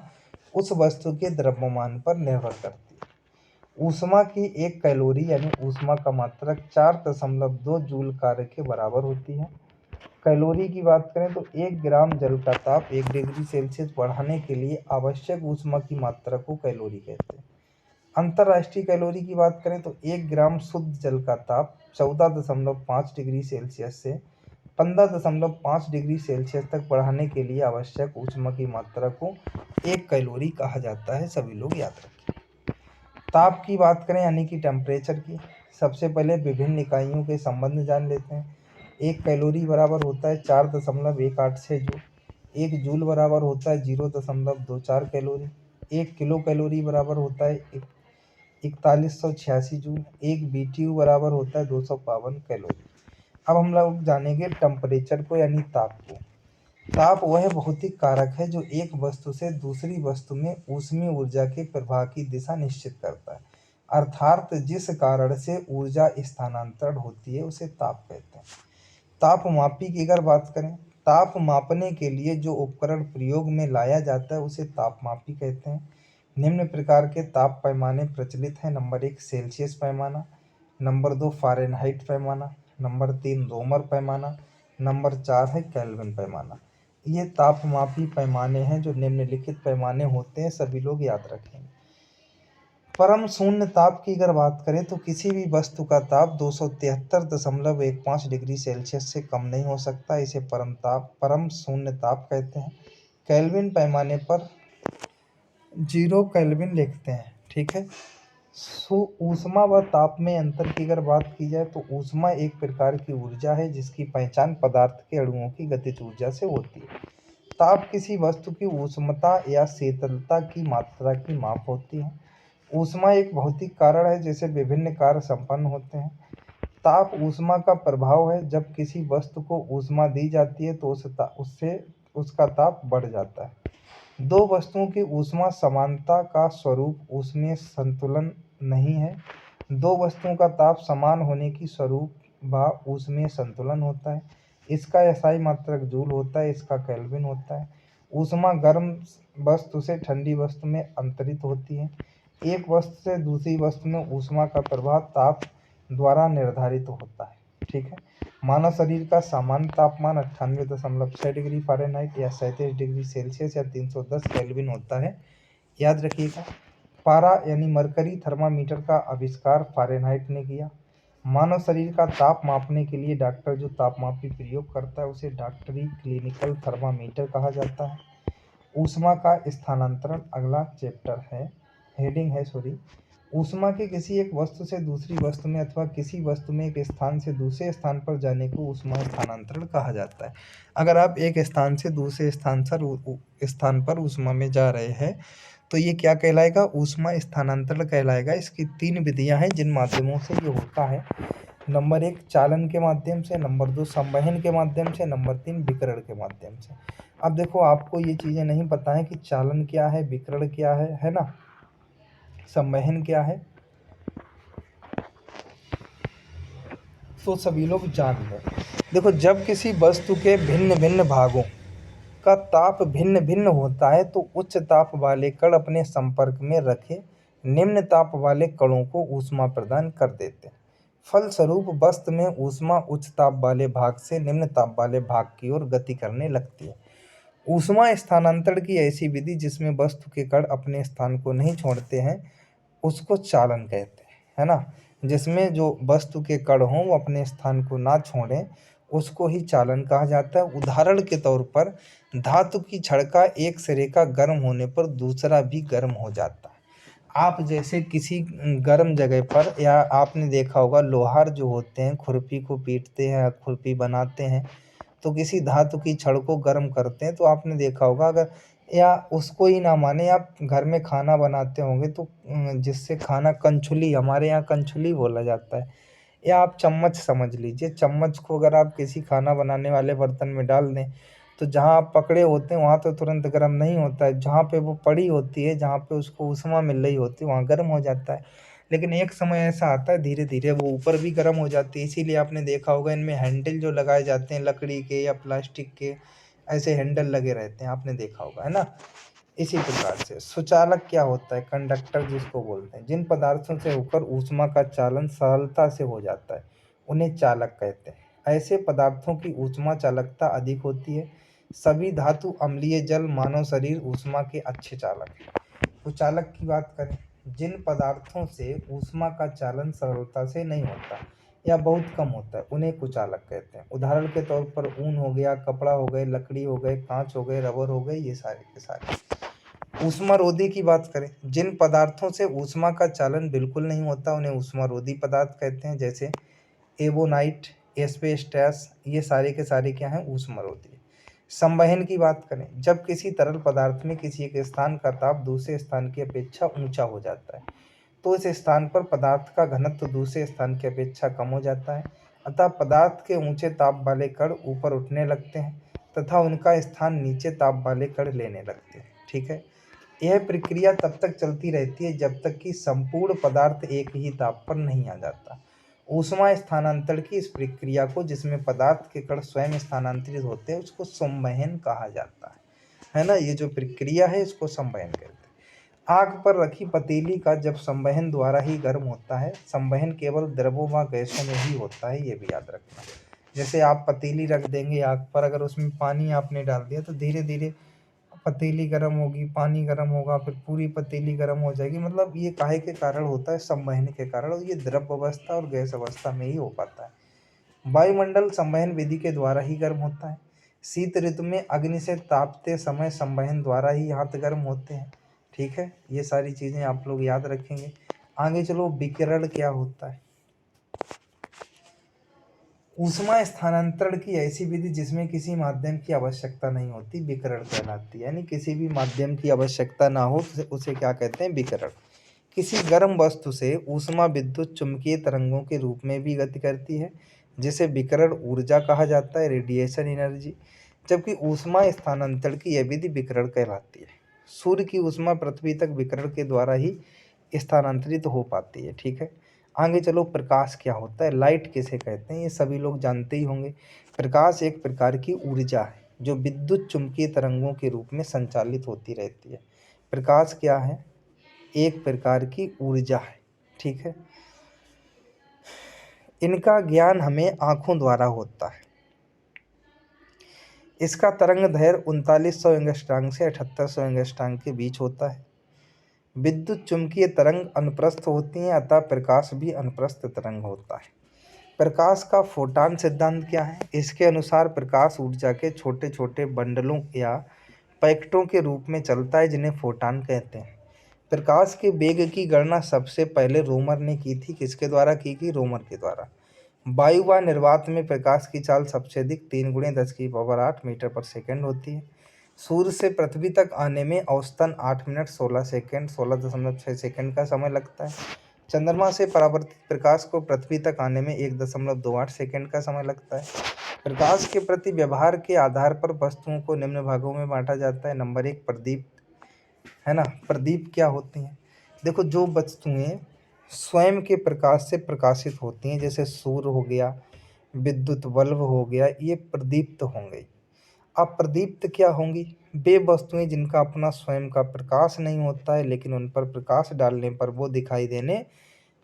उस वस्तु के द्रव्यमान पर निर्भर करती है। ऊष्मा की 1 कैलोरी यानी ऊष्मा का मात्रक 4.2 जूल कार्य के बराबर होती है। कैलोरी की बात करें तो 1 ग्राम जल का ताप 1 डिग्री सेल्सियस बढ़ाने के लिए आवश्यक ऊष्मा की मात्रा को कैलोरी कहते हैं। अंतर्राष्ट्रीय कैलोरी की बात करें तो 1 ग्राम शुद्ध जल का ताप 14.5 डिग्री सेल्सियस से 15.5 डिग्री सेल्सियस तक बढ़ाने के लिए आवश्यक ऊष्मा की मात्रा को 1 कैलोरी कहा जाता है। सभी लोग याद रखें। ताप की बात करें यानी कि टेम्परेचर की, सबसे पहले विभिन्न इकाइयों के संबंध जान लेते हैं। 1 कैलोरी बराबर होता है 4.186 जूल। 1 जूल बराबर होता है 0.24 कैलोरी। 1 किलो कैलोरी बराबर होता है 4186 जूल। 1 BTU बराबर होता है 252 कैलोरी। अब हम लोग जानेंगे टेम्परेचर को यानी ताप को। ताप वह भौतिक कारक है जो एक वस्तु से दूसरी वस्तु में ऊष्मीय ऊर्जा के प्रवाह की दिशा निश्चित करता है। अर्थात जिस कारण से ऊर्जा स्थानांतरण होती है उसे ताप कहते हैं। तापमापी की अगर बात करें, ताप मापने के लिए जो उपकरण प्रयोग में लाया जाता है उसे तापमापी कहते हैं। निम्न प्रकार के ताप पैमाने प्रचलित हैं। नंबर 1 सेल्सियस पैमाना, नंबर 2 फ़ारेनहाइट पैमाना, नंबर 3 रोमर पैमाना, नंबर 4 है केल्विन पैमाना। ये तापमापी पैमाने हैं जो निम्नलिखित पैमाने होते हैं, सभी लोग याद रखेंगे। परम शून्य ताप की अगर बात करें तो किसी भी वस्तु का ताप 273.15 डिग्री सेल्सियस से कम नहीं हो सकता, इसे परम शून्य ताप कहते हैं। केल्विन पैमाने पर 0 केल्विन लिखते हैं, ठीक है। ऊष्मा व ताप में अंतर की अगर बात की जाए तो ऊष्मा एक प्रकार की ऊर्जा है जिसकी पहचान पदार्थ के अणुओं की गतिज ऊर्जा से होती है। ताप किसी वस्तु की ऊष्मता या शीतलता की मात्रा की माप होती है। ऊष्मा एक भौतिक कारण है जिससे विभिन्न कार्य संपन्न होते हैं। ताप ऊष्मा का प्रभाव है। जब किसी वस्तु को ऊष्मा दी जाती है तो उससे उसका ताप बढ़ जाता है। दो वस्तुओं की ऊष्मा समानता का स्वरूप ऊष्मीय संतुलन नहीं है। दो वस्तुओं का ताप समान होने की स्वरूप व ऊष्मीय संतुलन होता है। इसका एसआई मात्रक जूल होता है, इसका केल्विन होता है। ऊष्मा गर्म वस्तु से ठंडी वस्तु में अंतरित होती है। एक वस्तु से दूसरी वस्तु में ऊष्मा का प्रभाव ताप द्वारा निर्धारित होता है, ठीक है। मानव शरीर का सामान्य तापमान 98.6 डिग्री फ़ारेनहाइट या 37 डिग्री सेल्सियस या 310 केल्विन होता है, याद रखिएगा। पारा यानी मरकरी थर्मामीटर का आविष्कार फ़ारेनहाइट ने किया। मानव शरीर का ताप मापने के लिए डॉक्टर जो तापमापी प्रयोग करता है उसे डॉक्टरी क्लिनिकल थर्मामीटर कहा जाता है। ऊष्मा का स्थानांतरण अगला चैप्टर है, हेडिंग है सॉरी। ऊष्मा के किसी एक वस्तु से दूसरी वस्तु में अथवा किसी वस्तु में एक स्थान से दूसरे स्थान पर जाने को ऊष्मा स्थानांतरण कहा जाता है। अगर आप एक स्थान से दूसरे स्थान पर ऊष्मा में जा रहे हैं तो ये क्या कहलाएगा, ऊष्मा स्थानांतरण कहलाएगा। इसकी 3 विधियां हैं जिन माध्यमों से ये होता है। नंबर 1 चालन के माध्यम से, नंबर 2 संवहन के माध्यम से, नंबर 3 विकिरण के माध्यम से। अब देखो आपको ये चीज़ें नहीं पता है कि चालन क्या है, विकिरण क्या है ना, संवहन क्या है, तो सभी लोग जान लें। देखो जब किसी वस्तु के भिन्न भिन्न भागों का ताप भिन्न भिन्न होता है तो उच्च ताप वाले कण अपने संपर्क में रखे निम्न ताप वाले कणों को ऊष्मा प्रदान कर देते हैं। फलस्वरूप वस्तु में ऊष्मा उच्च ताप वाले भाग से निम्न ताप वाले भाग की ओर गति करने लगती है। ऊष्मा स्थानांतरण की ऐसी विधि जिसमें वस्तु के कण अपने स्थान को नहीं छोड़ते हैं उसको चालन कहते हैं, है ना। जिसमें जो वस्तु के कण हों वो अपने स्थान को ना छोड़ें उसको ही चालन कहा जाता है। उदाहरण के तौर पर धातु की छड़ का एक सिरे का गर्म होने पर दूसरा भी गर्म हो जाता है। आप जैसे किसी गर्म जगह पर, या आपने देखा होगा लोहार जो होते हैं खुरपी को पीटते हैं, खुरपी बनाते हैं तो किसी धातु की छड़ को गर्म करते हैं तो आपने देखा होगा, अगर या उसको ही ना माने आप घर में खाना बनाते होंगे तो जिससे खाना कंछुली, हमारे यहाँ कंछुली बोला जाता है, या आप चम्मच समझ लीजिए। चम्मच को अगर आप किसी खाना बनाने वाले बर्तन में डाल दें तो जहाँ आप पकड़े होते हैं वहाँ तो तुरंत गर्म नहीं होता है, जहाँ पे वो पड़ी होती है, जहाँ पे उसको ऊष्मा मिल रही होती है वहाँ गर्म हो जाता है। लेकिन एक समय ऐसा आता है धीरे धीरे वो ऊपर भी गर्म हो जाती है। इसीलिए आपने देखा होगा इनमें हैंडल जो लगाए जाते हैं लकड़ी के या प्लास्टिक के, ऐसे हैंडल लगे रहते हैं, आपने देखा होगा, है ना। इसी प्रकार से सुचालक क्या होता है, कंडक्टर जिसको बोलते हैं। जिन पदार्थों से होकर ऊष्मा का चालन सरलता से हो जाता है उन्हें चालक कहते हैं। ऐसे पदार्थों की ऊष्मा चालकता अधिक होती है। सभी धातु, अम्लीय जल, मानव शरीर ऊष्मा के अच्छे चालक हैं। कुचालक की बात करें, जिन पदार्थों से ऊष्मा का चालन सरलता से नहीं होता या बहुत कम होता है उन्हें कुचालक कहते हैं। उदाहरण के तौर पर ऊन हो गया, कपड़ा हो गए, लकड़ी हो गए, कांच हो गए, रबर हो गए, ये सारे के सारे। ऊष्मारोधी की बात करें, जिन पदार्थों से ऊष्मा का चालन बिल्कुल नहीं होता उन्हें ऊष्मारोधी पदार्थ कहते हैं, जैसे एबोनाइट, एस्बेस्टस, ये सारे के सारे क्या हैं, ऊष्मारोधी। संवहन की बात करें, जब किसी तरल पदार्थ में किसी एक स्थान का ताप दूसरे स्थान की अपेक्षा ऊंचा हो जाता है तो इस स्थान पर पदार्थ का घनत्व दूसरे स्थान की अपेक्षा कम हो जाता है, अतः पदार्थ के ऊंचे ताप वाले कण ऊपर उठने लगते हैं तथा उनका स्थान नीचे ताप वाले कण लेने लगते हैं, ठीक है। यह प्रक्रिया तब तक चलती रहती है जब तक कि संपूर्ण पदार्थ एक ही ताप पर नहीं आ जाता। ऊष्मा स्थानांतरण की इस प्रक्रिया को, जिसमें पदार्थ के कण स्वयं स्थानांतरित होते हैं, उसको संवहन कहा जाता है ना। ये जो प्रक्रिया है इसको संवहन कहते हैं। आग पर रखी पतीली का जब संवहन द्वारा ही गर्म होता है, संवहन केवल द्रवों व गैसों में ही होता है, ये भी याद रखना। जैसे आप पतीली रख देंगे आग पर, अगर उसमें पानी आपने डाल दिया तो धीरे धीरे पतीली गर्म होगी, पानी गर्म होगा, फिर पूरी पतीली गर्म हो जाएगी। मतलब ये काहे के कारण होता है? संवहन के कारण। और ये द्रव अवस्था और गैस अवस्था में ही हो पाता है। वायुमंडल संवहन विधि के द्वारा ही गर्म होता है। शीत ऋतु में अग्नि से तापते समय संवहन द्वारा ही हाथ गर्म होते हैं। ठीक है, ये सारी चीजें आप लोग याद रखेंगे। आगे चलो, विकिरण क्या होता है? ऊष्मा स्थानांतरण की ऐसी विधि जिसमें किसी माध्यम की आवश्यकता नहीं होती, विकिरण कहलाती है। यानी किसी भी माध्यम की आवश्यकता ना हो उसे क्या कहते हैं? विकिरण। किसी गर्म वस्तु से ऊष्मा विद्युत चुंबकीय तरंगों के रूप में भी गति करती है, जिसे विकिरण ऊर्जा कहा जाता है, रेडिएशन एनर्जी। जबकि ऊष्मा स्थानांतरण की यह विधि विकिरण कहलाती है। सूर्य की ऊष्मा पृथ्वी तक विकिरण के द्वारा ही स्थानांतरित हो पाती है। ठीक है, आगे चलो, प्रकाश क्या होता है? लाइट किसे कहते हैं? ये सभी लोग जानते ही होंगे। प्रकाश एक प्रकार की ऊर्जा है जो विद्युत चुंबकीय तरंगों के रूप में संचालित होती रहती है। प्रकाश क्या है? एक प्रकार की ऊर्जा है। ठीक है, इनका ज्ञान हमें आंखों द्वारा होता है। इसका तरंग दैर्घ्य 3900 एंगस्ट्रॉम से 7800 एंगस्ट्रॉम के बीच होता है। विद्युत चुंबकीय तरंग अनुप्रस्थ होती हैं, अतः प्रकाश भी अनुप्रस्थ तरंग होता है। प्रकाश का फोटॉन सिद्धांत क्या है? इसके अनुसार प्रकाश ऊर्जा के छोटे छोटे बंडलों या पैकेटों के रूप में चलता है, जिन्हें फोटॉन कहते हैं। प्रकाश के वेग की गणना सबसे पहले रोमर ने की थी। किसके द्वारा की गई? रोमर के द्वारा। वायु व निर्वात में प्रकाश की चाल सबसे अधिक 3 × 10⁸ मीटर पर सेकंड होती है। सूर्य से पृथ्वी तक आने में औसतन 8 मिनट 16 सेकंड 16.6 सेकंड का समय लगता है। चंद्रमा से परावर्तित प्रकाश को पृथ्वी तक आने में 1.28 सेकंड का समय लगता है। प्रकाश के प्रति व्यवहार के आधार पर वस्तुओं को निम्न भागों में बांटा जाता है। नंबर 1, प्रदीप, है ना। प्रदीप क्या होती हैं? देखो, जो वस्तुएं स्वयं के प्रकाश से प्रकाशित होती हैं, जैसे सूर्य हो गया, विद्युत बल्ब हो गया, ये प्रदीप्त होंगे। अप्रदीप्त क्या होंगी? वे वस्तुएं जिनका अपना स्वयं का प्रकाश नहीं होता है, लेकिन उन पर प्रकाश डालने पर वो दिखाई देने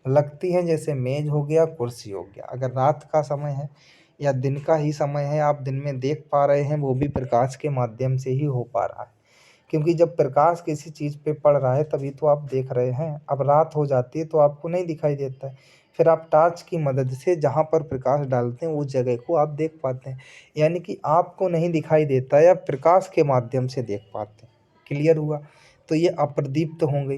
लगती हैं, जैसे मेज हो गया, कुर्सी हो गया। अगर रात का समय है या दिन का ही समय है, आप दिन में देख पा रहे हैं, वो भी प्रकाश के माध्यम से ही हो पा रहा है। क्योंकि जब प्रकाश किसी चीज़ पे पड़ रहा है तभी तो आप देख रहे हैं। अब रात हो जाती है तो आपको नहीं दिखाई देता है, फिर आप टॉर्च की मदद से जहाँ पर प्रकाश डालते हैं उस जगह को आप देख पाते हैं। यानी कि आपको नहीं दिखाई देता है, आप प्रकाश के माध्यम से देख पाते हैं। क्लियर हुआ? तो ये अप्रदीप्त हो गई।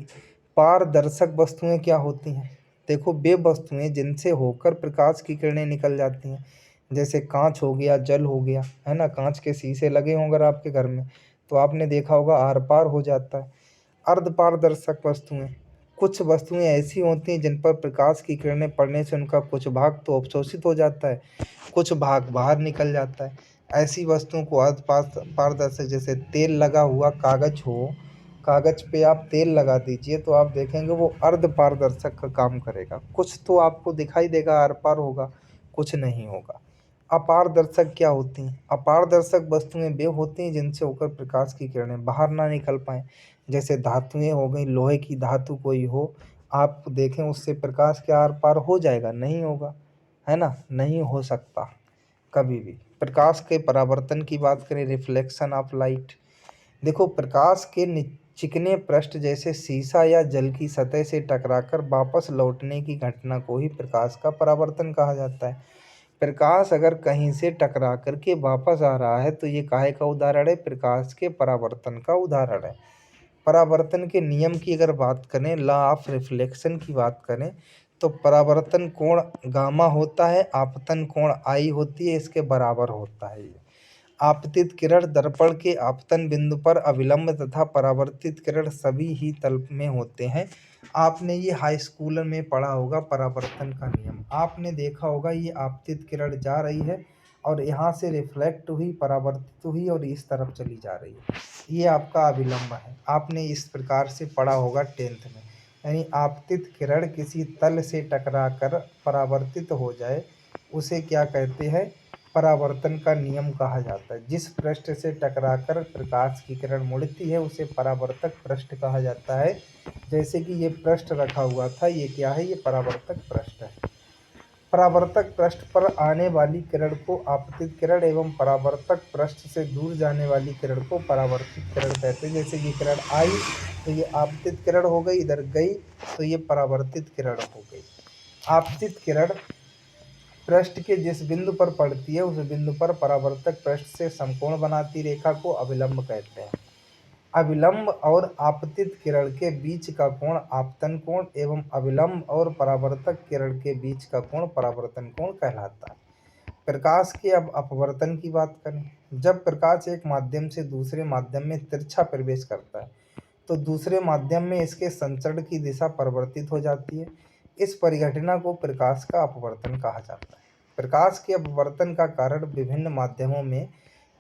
पारदर्शक वस्तुएं क्या होती हैं? देखो, वे वस्तुएं जिनसे होकर प्रकाश की किरणें निकल जाती हैं, जैसे कांच हो गया, जल हो गया, है ना। कांच के शीशे लगे होंगे अगर आपके घर में, तो आपने देखा होगा आर पार हो जाता है। अर्धपारदर्शक वस्तुएं, कुछ वस्तुएं ऐसी होती हैं जिन पर प्रकाश की किरणें पड़ने से उनका कुछ भाग तो अवशोषित हो जाता है, कुछ भाग बाहर निकल जाता है। ऐसी वस्तुओं को पारदर्शक, जैसे तेल लगा हुआ कागज हो, कागज पे आप तेल लगा दीजिए तो आप देखेंगे वो अर्ध पारदर्शक का काम करेगा। कुछ तो आपको दिखाई देगा, आर पार होगा, कुछ नहीं होगा। अपारदर्शक क्या होती हैं? अपारदर्शक वस्तुएं वे होती हैं जिनसे होकर प्रकाश की किरणें बाहर ना निकल पाएँ। जैसे धातुएं हो गई, लोहे की धातु कोई हो, आप देखें उससे प्रकाश क्या आर पार हो जाएगा? नहीं होगा, है ना, नहीं हो सकता कभी भी। प्रकाश के परावर्तन की बात करें, रिफ्लेक्शन ऑफ लाइट। देखो, प्रकाश के चिकने पृष्ठ जैसे शीशा या जल की सतह से टकराकर वापस लौटने की घटना को ही प्रकाश का परावर्तन कहा जाता है। प्रकाश अगर कहीं से टकरा करके वापस आ रहा है तो ये काहे का उदाहरण है? प्रकाश के परावर्तन का उदाहरण है। परावर्तन के नियम की अगर बात करें, लॉ ऑफ रिफ्लेक्शन की बात करें, तो परावर्तन कोण गामा होता है, आपतन कोण आई होती है, इसके बराबर होता है ये। आपतित किरण दर्पण के आपतन बिंदु पर अविलंब तथा परावर्तित किरण सभी ही तल में होते हैं। आपने ये हाई स्कूल में पढ़ा होगा, परावर्तन का नियम आपने देखा होगा। ये आपतित किरण जा रही है और यहाँ से रिफ्लेक्ट हुई, परावर्तित हुई और इस तरफ चली जा रही है। ये आपका अभिलंब है। आपने इस प्रकार से पढ़ा होगा 10th में। यानी आपतित किरण किसी तल से टकराकर परावर्तित हो जाए उसे क्या कहते हैं? परावर्तन का नियम कहा जाता है। जिस पृष्ठ से टकराकर प्रकाश की किरण मुड़ती है उसे परावर्तक पृष्ठ कहा जाता है। जैसे कि ये पृष्ठ रखा हुआ था, ये क्या है? ये परावर्तक पृष्ठ है। परावर्तक पृष्ठ पर आने वाली किरण को आपतित किरण एवं परावर्तक पृष्ठ से दूर जाने वाली किरण को परावर्तित किरण कहते हैं। जैसे ये किरण आई तो ये आपतित किरण हो गई, इधर गई तो ये परावर्तित किरण हो गई। आपतित किरण पृष्ठ के जिस बिंदु पर पड़ती है उस बिंदु पर परावर्तक पृष्ठ से समकोण बनाती रेखा को अभिलंब कहते हैं। अभिलंब और आपतित किरण के बीच का कोण आपतन कोण एवं अभिलंब और परावर्तक किरण के बीच का कोण परावर्तन कोण कहलाता है। प्रकाश के अब अपवर्तन की बात करें। जब प्रकाश एक माध्यम से दूसरे माध्यम में तिरछा प्रवेश करता है तो दूसरे माध्यम में इसके संचरण की दिशा परिवर्तित हो जाती है। इस परिघटना को प्रकाश का अपवर्तन कहा जाता है। प्रकाश के अपवर्तन का कारण विभिन्न माध्यमों में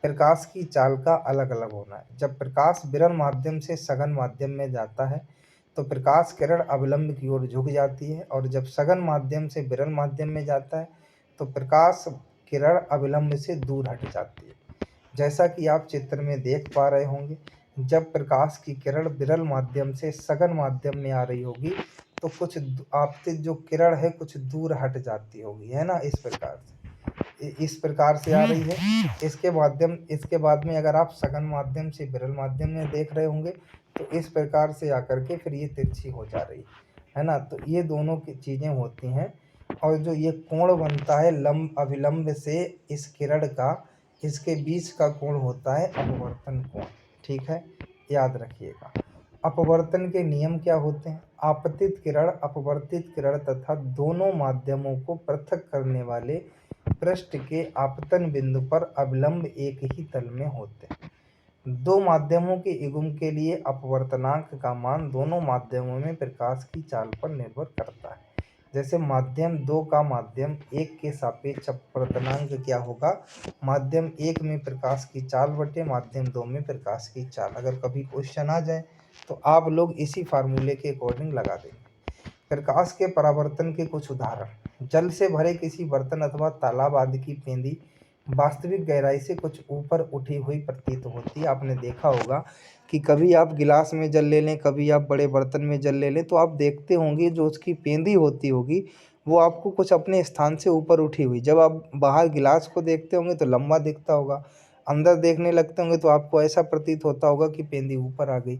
प्रकाश की चाल का अलग अलग होना है। जब प्रकाश विरल माध्यम से सघन माध्यम में जाता है तो प्रकाश किरण अभिलंब की ओर झुक जाती है, और जब सघन माध्यम से विरल माध्यम में जाता है तो प्रकाश किरण अभिलंब से दूर हट जाती है। जैसा कि आप चित्र में देख पा रहे होंगे, जब प्रकाश की किरण विरल माध्यम से सघन माध्यम में आ रही होगी तो कुछ आपतित जो किरण है कुछ दूर हट जाती होगी, है ना? इस प्रकार से आ रही है। इसके बाद में अगर आप सघन माध्यम से विरल माध्यम में देख रहे होंगे तो इस प्रकार से आकर के फिर ये तिरछी हो जा रही है ना? तो ये दोनों की चीज़ें होती हैं, और जो ये कोण बनता है लंब अभिलंब से इस किरण का, इसके बीच का कोण होता है अपवर्तन कोण। ठीक है, याद रखिएगा। अपवर्तन के नियम क्या होते हैं? आपतित किरण, अपवर्तित किरण तथा दोनों माध्यमों को पृथक करने वाले पृष्ठ के आपतन बिंदु पर अभिलंब एक ही तल में होते हैं। दो माध्यमों के युग्म के लिए अपवर्तनांक का मान दोनों माध्यमों में प्रकाश की चाल पर निर्भर करता है। जैसे माध्यम 2 का माध्यम 1 के सापेक्ष अपवर्तनांक क्या होगा? माध्यम 1 में प्रकाश की चाल बटे माध्यम 2 में प्रकाश की चाल। अगर कभी क्वेश्चन आ जाए तो आप लोग इसी फार्मूले के अकॉर्डिंग लगा देंगे। प्रकाश के परावर्तन के कुछ उदाहरण। जल से भरे किसी बर्तन अथवा तालाब आदि की पेंदी वास्तविक गहराई से कुछ ऊपर उठी हुई प्रतीत होती है। आपने देखा होगा कि कभी आप गिलास में जल ले लें, कभी आप बड़े बर्तन में जल ले लें, तो आप देखते होंगे जो उसकी पेंदी होती होगी वो आपको कुछ अपने स्थान से ऊपर उठी हुई। जब आप बाहर गिलास को देखते होंगे तो लंबा दिखता होगा, अंदर देखने लगते होंगे तो आपको ऐसा प्रतीत होता होगा कि पेंदी ऊपर आ गई।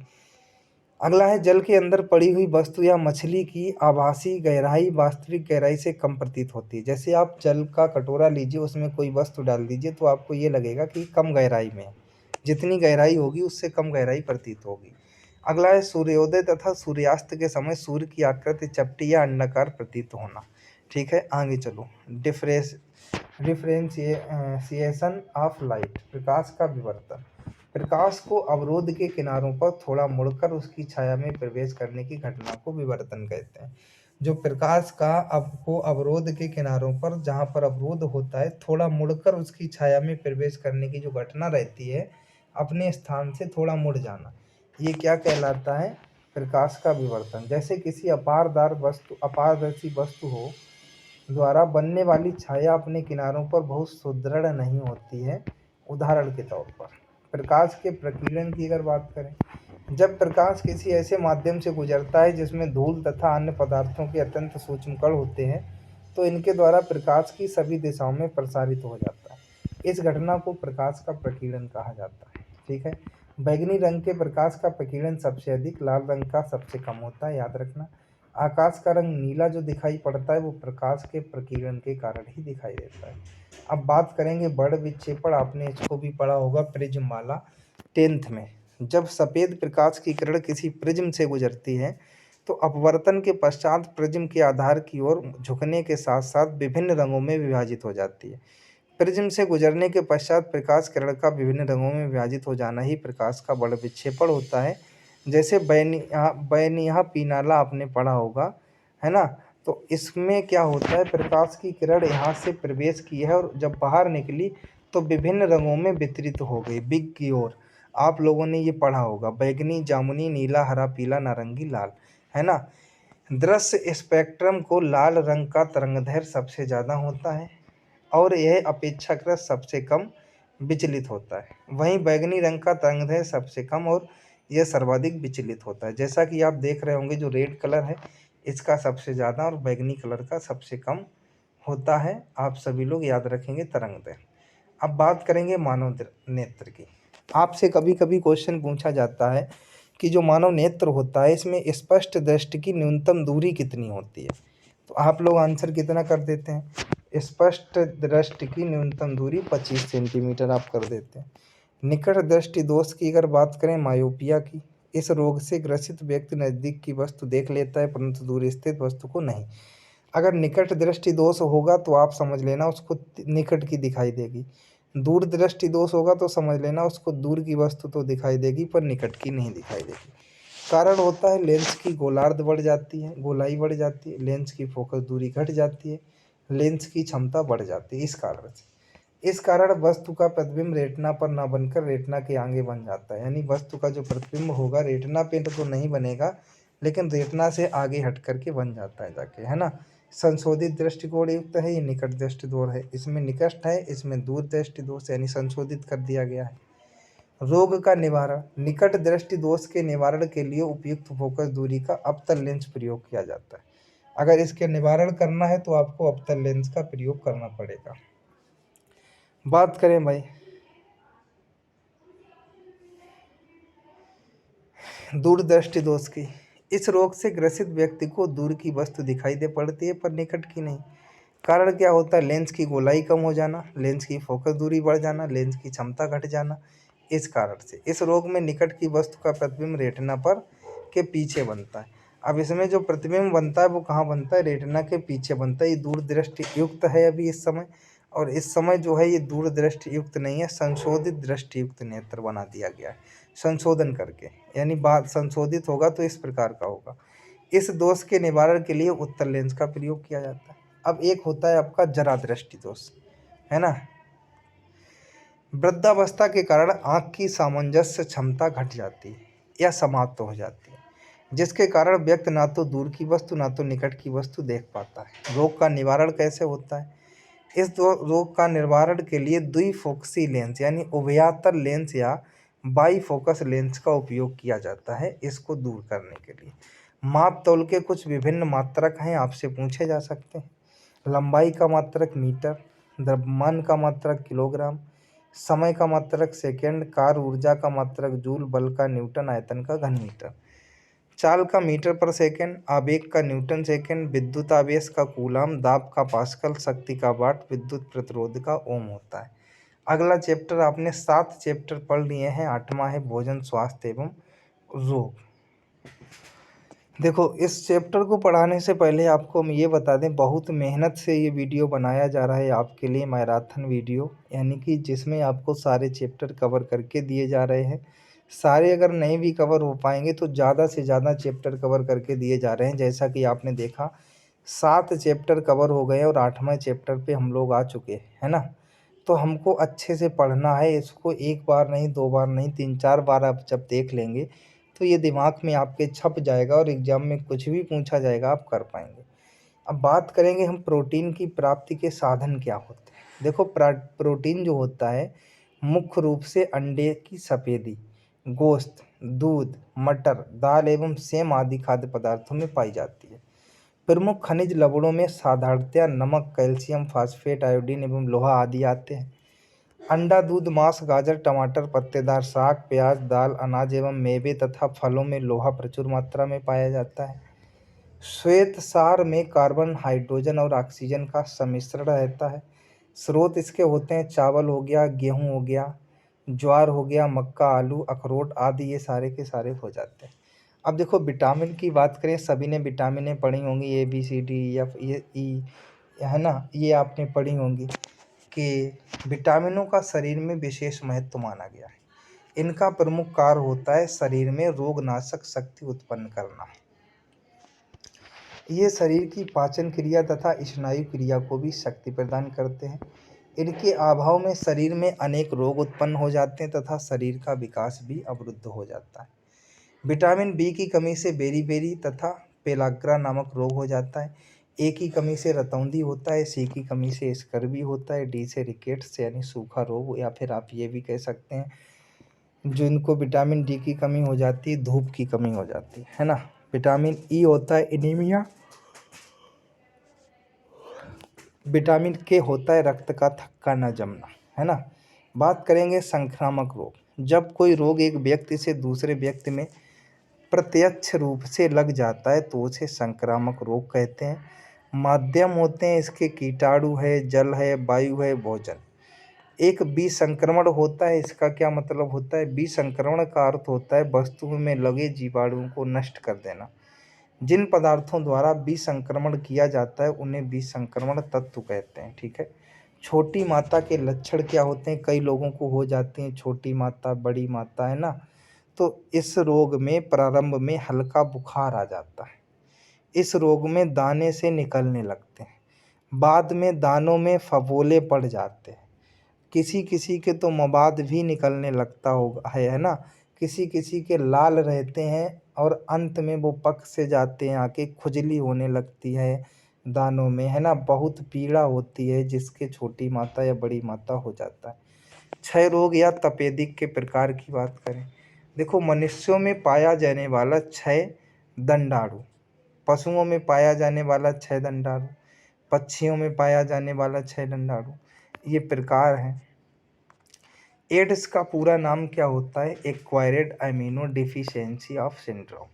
अगला है, जल के अंदर पड़ी हुई वस्तु या मछली की आभासी गहराई वास्तविक गहराई से कम प्रतीत होती है। जैसे आप जल का कटोरा लीजिए, उसमें कोई वस्तु डाल दीजिए तो आपको ये लगेगा कि कम गहराई में है, जितनी गहराई होगी उससे कम गहराई प्रतीत होगी। अगला है, सूर्योदय तथा सूर्यास्त के समय सूर्य की आकृति चपटी या अंडाकार प्रतीत होना। ठीक है, आगे चलो। डिफ्रेंशिएशन ऑफ लाइट, प्रकाश का विवर्तन। प्रकाश को अवरोध के किनारों पर थोड़ा मुड़कर उसकी छाया में प्रवेश करने की घटना को विवर्तन कहते हैं। जो प्रकाश का आपको अवरोध के किनारों पर, जहाँ पर अवरोध होता है, थोड़ा मुड़कर उसकी छाया में प्रवेश करने की जो घटना रहती है, अपने स्थान से थोड़ा मुड़ जाना, ये क्या कहलाता है? प्रकाश का विवर्तन। जैसे किसी अपारदर्शी वस्तु हो द्वारा बनने वाली छाया अपने किनारों पर बहुत सुदृढ़ नहीं होती है। उदाहरण के तौर पर प्रकाश के प्रकीर्णन की अगर बात करें, जब प्रकाश किसी ऐसे माध्यम से गुजरता है जिसमें धूल तथा अन्य पदार्थों के अत्यंत सूक्ष्म कण होते हैं तो इनके द्वारा प्रकाश की सभी दिशाओं में प्रसारित हो जाता है। इस घटना को प्रकाश का प्रकीर्णन कहा जाता है। ठीक है, बैंगनी रंग के प्रकाश का प्रकीर्णन सबसे अधिक, लाल रंग का सबसे कम होता है, याद रखना। आकाश का रंग नीला जो दिखाई पड़ता है वो प्रकाश के प्रकीर्णन के कारण ही दिखाई देता है। अब बात करेंगे बड़ विक्षेपण। आपने इसको भी पढ़ा होगा प्रिज्म वाला 10th में। जब सफ़ेद प्रकाश की किरण किसी प्रिज्म से गुजरती है तो अपवर्तन के पश्चात प्रिज्म के आधार की ओर झुकने के साथ साथ विभिन्न रंगों में विभाजित हो जाती है। प्रिज्म से गुजरने के पश्चात प्रकाश किरण का विभिन्न रंगों में विभाजित हो जाना ही प्रकाश का बड़ विक्षेपण होता है। जैसे बैनिया पीनाला आपने पढ़ा होगा, है ना? तो इसमें क्या होता है, प्रकाश की किरण यहाँ से प्रवेश की है और जब बाहर निकली तो विभिन्न रंगों में वितरित हो गई बिग की ओर। आप लोगों ने ये पढ़ा होगा, बैंगनी, जामुनी, नीला, हरा, पीला, नारंगी, लाल, है ना। दृश्य स्पेक्ट्रम को लाल रंग का तरंगदैर्घ्य सबसे ज़्यादा होता है और यह अपेक्षाकृत सबसे कम विचलित होता है। वहीं बैंगनी रंग का तरंगदैर्घ्य सबसे कम और यह सर्वाधिक विचलित होता है। जैसा कि आप देख रहे होंगे, जो रेड कलर है इसका सबसे ज़्यादा और बैंगनी कलर का सबसे कम होता है। आप सभी लोग याद रखेंगे तरंगदैर्घ्य। अब बात करेंगे मानव नेत्र की। आपसे कभी कभी क्वेश्चन पूछा जाता है कि जो मानव नेत्र होता है इसमें स्पष्ट दृष्टि की न्यूनतम दूरी कितनी होती है। तो आप लोग आंसर कितना कर देते हैं? स्पष्ट दृष्टि की न्यूनतम दूरी 25 सेंटीमीटर आप कर देते हैं। निकट दृष्टि दोष की अगर बात करें, मायोपिया की, इस रोग से ग्रसित व्यक्ति नज़दीक की वस्तु देख लेता है परंतु दूर स्थित वस्तु को नहीं। अगर निकट दृष्टि दोष होगा तो आप समझ लेना उसको निकट की दिखाई देगी। दूर दृष्टि दोष होगा तो समझ लेना उसको दूर की वस्तु तो दिखाई देगी पर निकट की नहीं दिखाई देगी। कारण होता है लेंस की गोलार्ध बढ़ जाती है, गोलाई बढ़ जाती है, लेंस की फोकस दूरी घट जाती है, लेंस की क्षमता बढ़ जाती है। इस कारण वस्तु का प्रतिबिंब रेटिना पर ना बनकर रेटिना के आगे बन जाता है। यानी वस्तु का जो प्रतिबिंब होगा रेटिना पे तो नहीं बनेगा लेकिन रेटिना से आगे हट करके बन जाता है जाके, है ना। संशोधित दृष्टिकोण युक्त है, ये निकट दृष्टि दोष है। इसमें निकट है, इसमें दूर दृष्टि दोष यानी संशोधित कर दिया गया है। रोग का निवारण, निकट दृष्टि दोष के निवारण के लिए उपयुक्त फोकस दूरी का अवतल लेंस प्रयोग किया जाता है। अगर इसके निवारण करना है तो आपको अवतल लेंस का प्रयोग करना पड़ेगा। बात करें भाई दूरदृष्टि दोष की, इस रोग से ग्रसित व्यक्ति को दूर की वस्तु दिखाई दे पड़ती है पर निकट की नहीं। कारण क्या होता है? लेंस की गोलाई कम हो जाना, लेंस की फोकस दूरी बढ़ जाना, लेंस की क्षमता घट जाना। इस कारण से इस रोग में निकट की वस्तु का प्रतिबिंब रेटिना पर के पीछे बनता है। अब इसमें जो प्रतिबिंब बनता है वो कहाँ बनता है? रेटिना के पीछे बनता है। ये दूरदृष्टि युक्त है अभी इस समय, और इस समय जो है ये दूरदृष्टि युक्त नहीं है, संशोधित दृष्टि युक्त नेत्र बना दिया गया है संशोधन करके। यानी बात संशोधित होगा तो इस प्रकार का होगा। इस दोष के निवारण के लिए उत्तल लेंस का प्रयोग किया जाता है। अब एक होता है आपका जरा दृष्टि दोष, है ना। वृद्धावस्था के कारण आँख की सामंजस्य क्षमता घट जाती है या समाप्त हो जाती है, जिसके कारण व्यक्ति ना तो दूर की वस्तु ना तो निकट की वस्तु देख पाता है। रोग का निवारण कैसे होता है? इस रोग का निवारण के लिए द्विफोकसी लेंस यानी उभयातर लेंस या बाईफोकस लेंस का उपयोग किया जाता है इसको दूर करने के लिए। माप तौल के कुछ विभिन्न मात्रक हैं, आपसे पूछे जा सकते हैं। लंबाई का मात्रक मीटर, द्रव्यमान का मात्रक किलोग्राम, समय का मात्रक सेकंड, कार्य ऊर्जा का मात्रक जूल, बल का न्यूटन, आयतन का घन मीटर, चाल का मीटर पर सेकंड, आवेग का न्यूटन सेकंड, विद्युत आवेश का कूलाम, दाब का पास्कल, शक्ति का वाट, विद्युत प्रतिरोध का ओम होता है। अगला चैप्टर आपने 7 चैप्टर पढ़ लिए हैं। 8वां है भोजन, स्वास्थ्य एवं रोग। देखो, इस चैप्टर को पढ़ाने से पहले आपको हम ये बता दें, बहुत मेहनत से ये वीडियो बनाया जा रहा है आपके लिए, मैराथन वीडियो, यानी कि जिसमें आपको सारे चैप्टर कवर करके दिए जा रहे हैं। सारे अगर नहीं भी कवर हो पाएंगे तो ज़्यादा से ज़्यादा चैप्टर कवर करके दिए जा रहे हैं। जैसा कि आपने देखा 7 चैप्टर कवर हो गए और 8वां चैप्टर पे हम लोग आ चुके हैं, है ना। तो हमको अच्छे से पढ़ना है इसको, एक बार नहीं, 2 बार नहीं, 3-4 बार आप जब देख लेंगे तो ये दिमाग में आपके छप जाएगा और एग्ज़ाम में कुछ भी पूछा जाएगा आप कर पाएंगे। अब बात करेंगे हम प्रोटीन की प्राप्ति के साधन क्या होते हैं। देखो, प्रोटीन जो होता है मुख्य रूप से अंडे की सफेदी, गोश्त, दूध, मटर, दाल एवं सेम आदि खाद्य पदार्थों में पाई जाती है। प्रमुख खनिज लवणों में साधारणतया नमक, कैल्शियम, फास्फेट, आयोडीन एवं लोहा आदि आते हैं। अंडा, दूध, मांस, गाजर, टमाटर, पत्तेदार साग, प्याज, दाल, अनाज एवं मेवे तथा फलों में लोहा प्रचुर मात्रा में पाया जाता है। श्वेत सार में कार्बन, हाइड्रोजन और ऑक्सीजन का सम्मिश्रण रहता है। स्रोत इसके होते हैं चावल हो गया, गेहूँ हो गया, ज्वार हो गया, मक्का, आलू, अखरोट आदि, ये सारे के सारे हो जाते हैं। अब देखो, विटामिन की बात करें, सभी ने विटामिनें पढ़ी होंगी, A B C D F E, है ना, ये आपने पढ़ी होंगी कि विटामिनों का शरीर में विशेष महत्व माना गया है। इनका प्रमुख कार्य होता है शरीर में रोगनाशक शक्ति उत्पन्न करना। ये शरीर की पाचन क्रिया तथा स्नायु क्रिया को भी शक्ति प्रदान करते हैं। इनके अभाव में शरीर में अनेक रोग उत्पन्न हो जाते हैं तथा शरीर का विकास भी अवरुद्ध हो जाता है। विटामिन बी की कमी से बेरी-बेरी तथा पेलाग्रा नामक रोग हो जाता है। ए की कमी से रतौंधी होता है। सी की कमी से स्कर्वी होता है। डी से रिकेट्स यानी सूखा रोग, या फिर आप ये भी कह सकते हैं जिनको विटामिन डी की कमी हो जाती है, धूप की कमी हो जाती है ना। विटामिन ई होता है एनीमिया। विटामिन के होता है रक्त का थक्का न जमना, है ना। बात करेंगे संक्रामक रोग। जब कोई रोग एक व्यक्ति से दूसरे व्यक्ति में प्रत्यक्ष रूप से लग जाता है तो उसे संक्रामक रोग कहते हैं। माध्यम होते हैं इसके कीटाणु है, जल है, वायु है, भोजन। एक विसंक्रमण होता है। इसका क्या मतलब होता है? विसंक्रमण का अर्थ होता है वस्तु में लगे जीवाणुओं को नष्ट कर देना। जिन पदार्थों द्वारा विसंक्रमण किया जाता है उन्हें विसंक्रमण तत्व कहते हैं, ठीक है। छोटी माता के लक्षण क्या होते हैं? कई लोगों को हो जाते हैं छोटी माता, बड़ी माता, है ना। तो इस रोग में प्रारंभ में हल्का बुखार आ जाता है। इस रोग में दाने से निकलने लगते हैं। बाद में दानों में फफोले पड़ जाते हैं। किसी किसी के तो मवाद भी निकलने लगता होगा, है ना। किसी किसी के लाल रहते हैं और अंत में वो पक से जाते हैं, आके खुजली होने लगती है दानों में, है ना। बहुत पीड़ा होती है जिसके छोटी माता या बड़ी माता हो जाता है। क्षय रोग या तपेदिक के प्रकार की बात करें, देखो मनुष्यों में पाया जाने वाला क्षय दंडाणु, पशुओं में पाया जाने वाला क्षय दंडाणु, पक्षियों में पाया जाने वाला क्षय दंडाणु, ये प्रकार हैं। एड्स का पूरा नाम क्या होता है? Acquired amino deficiency of syndrome.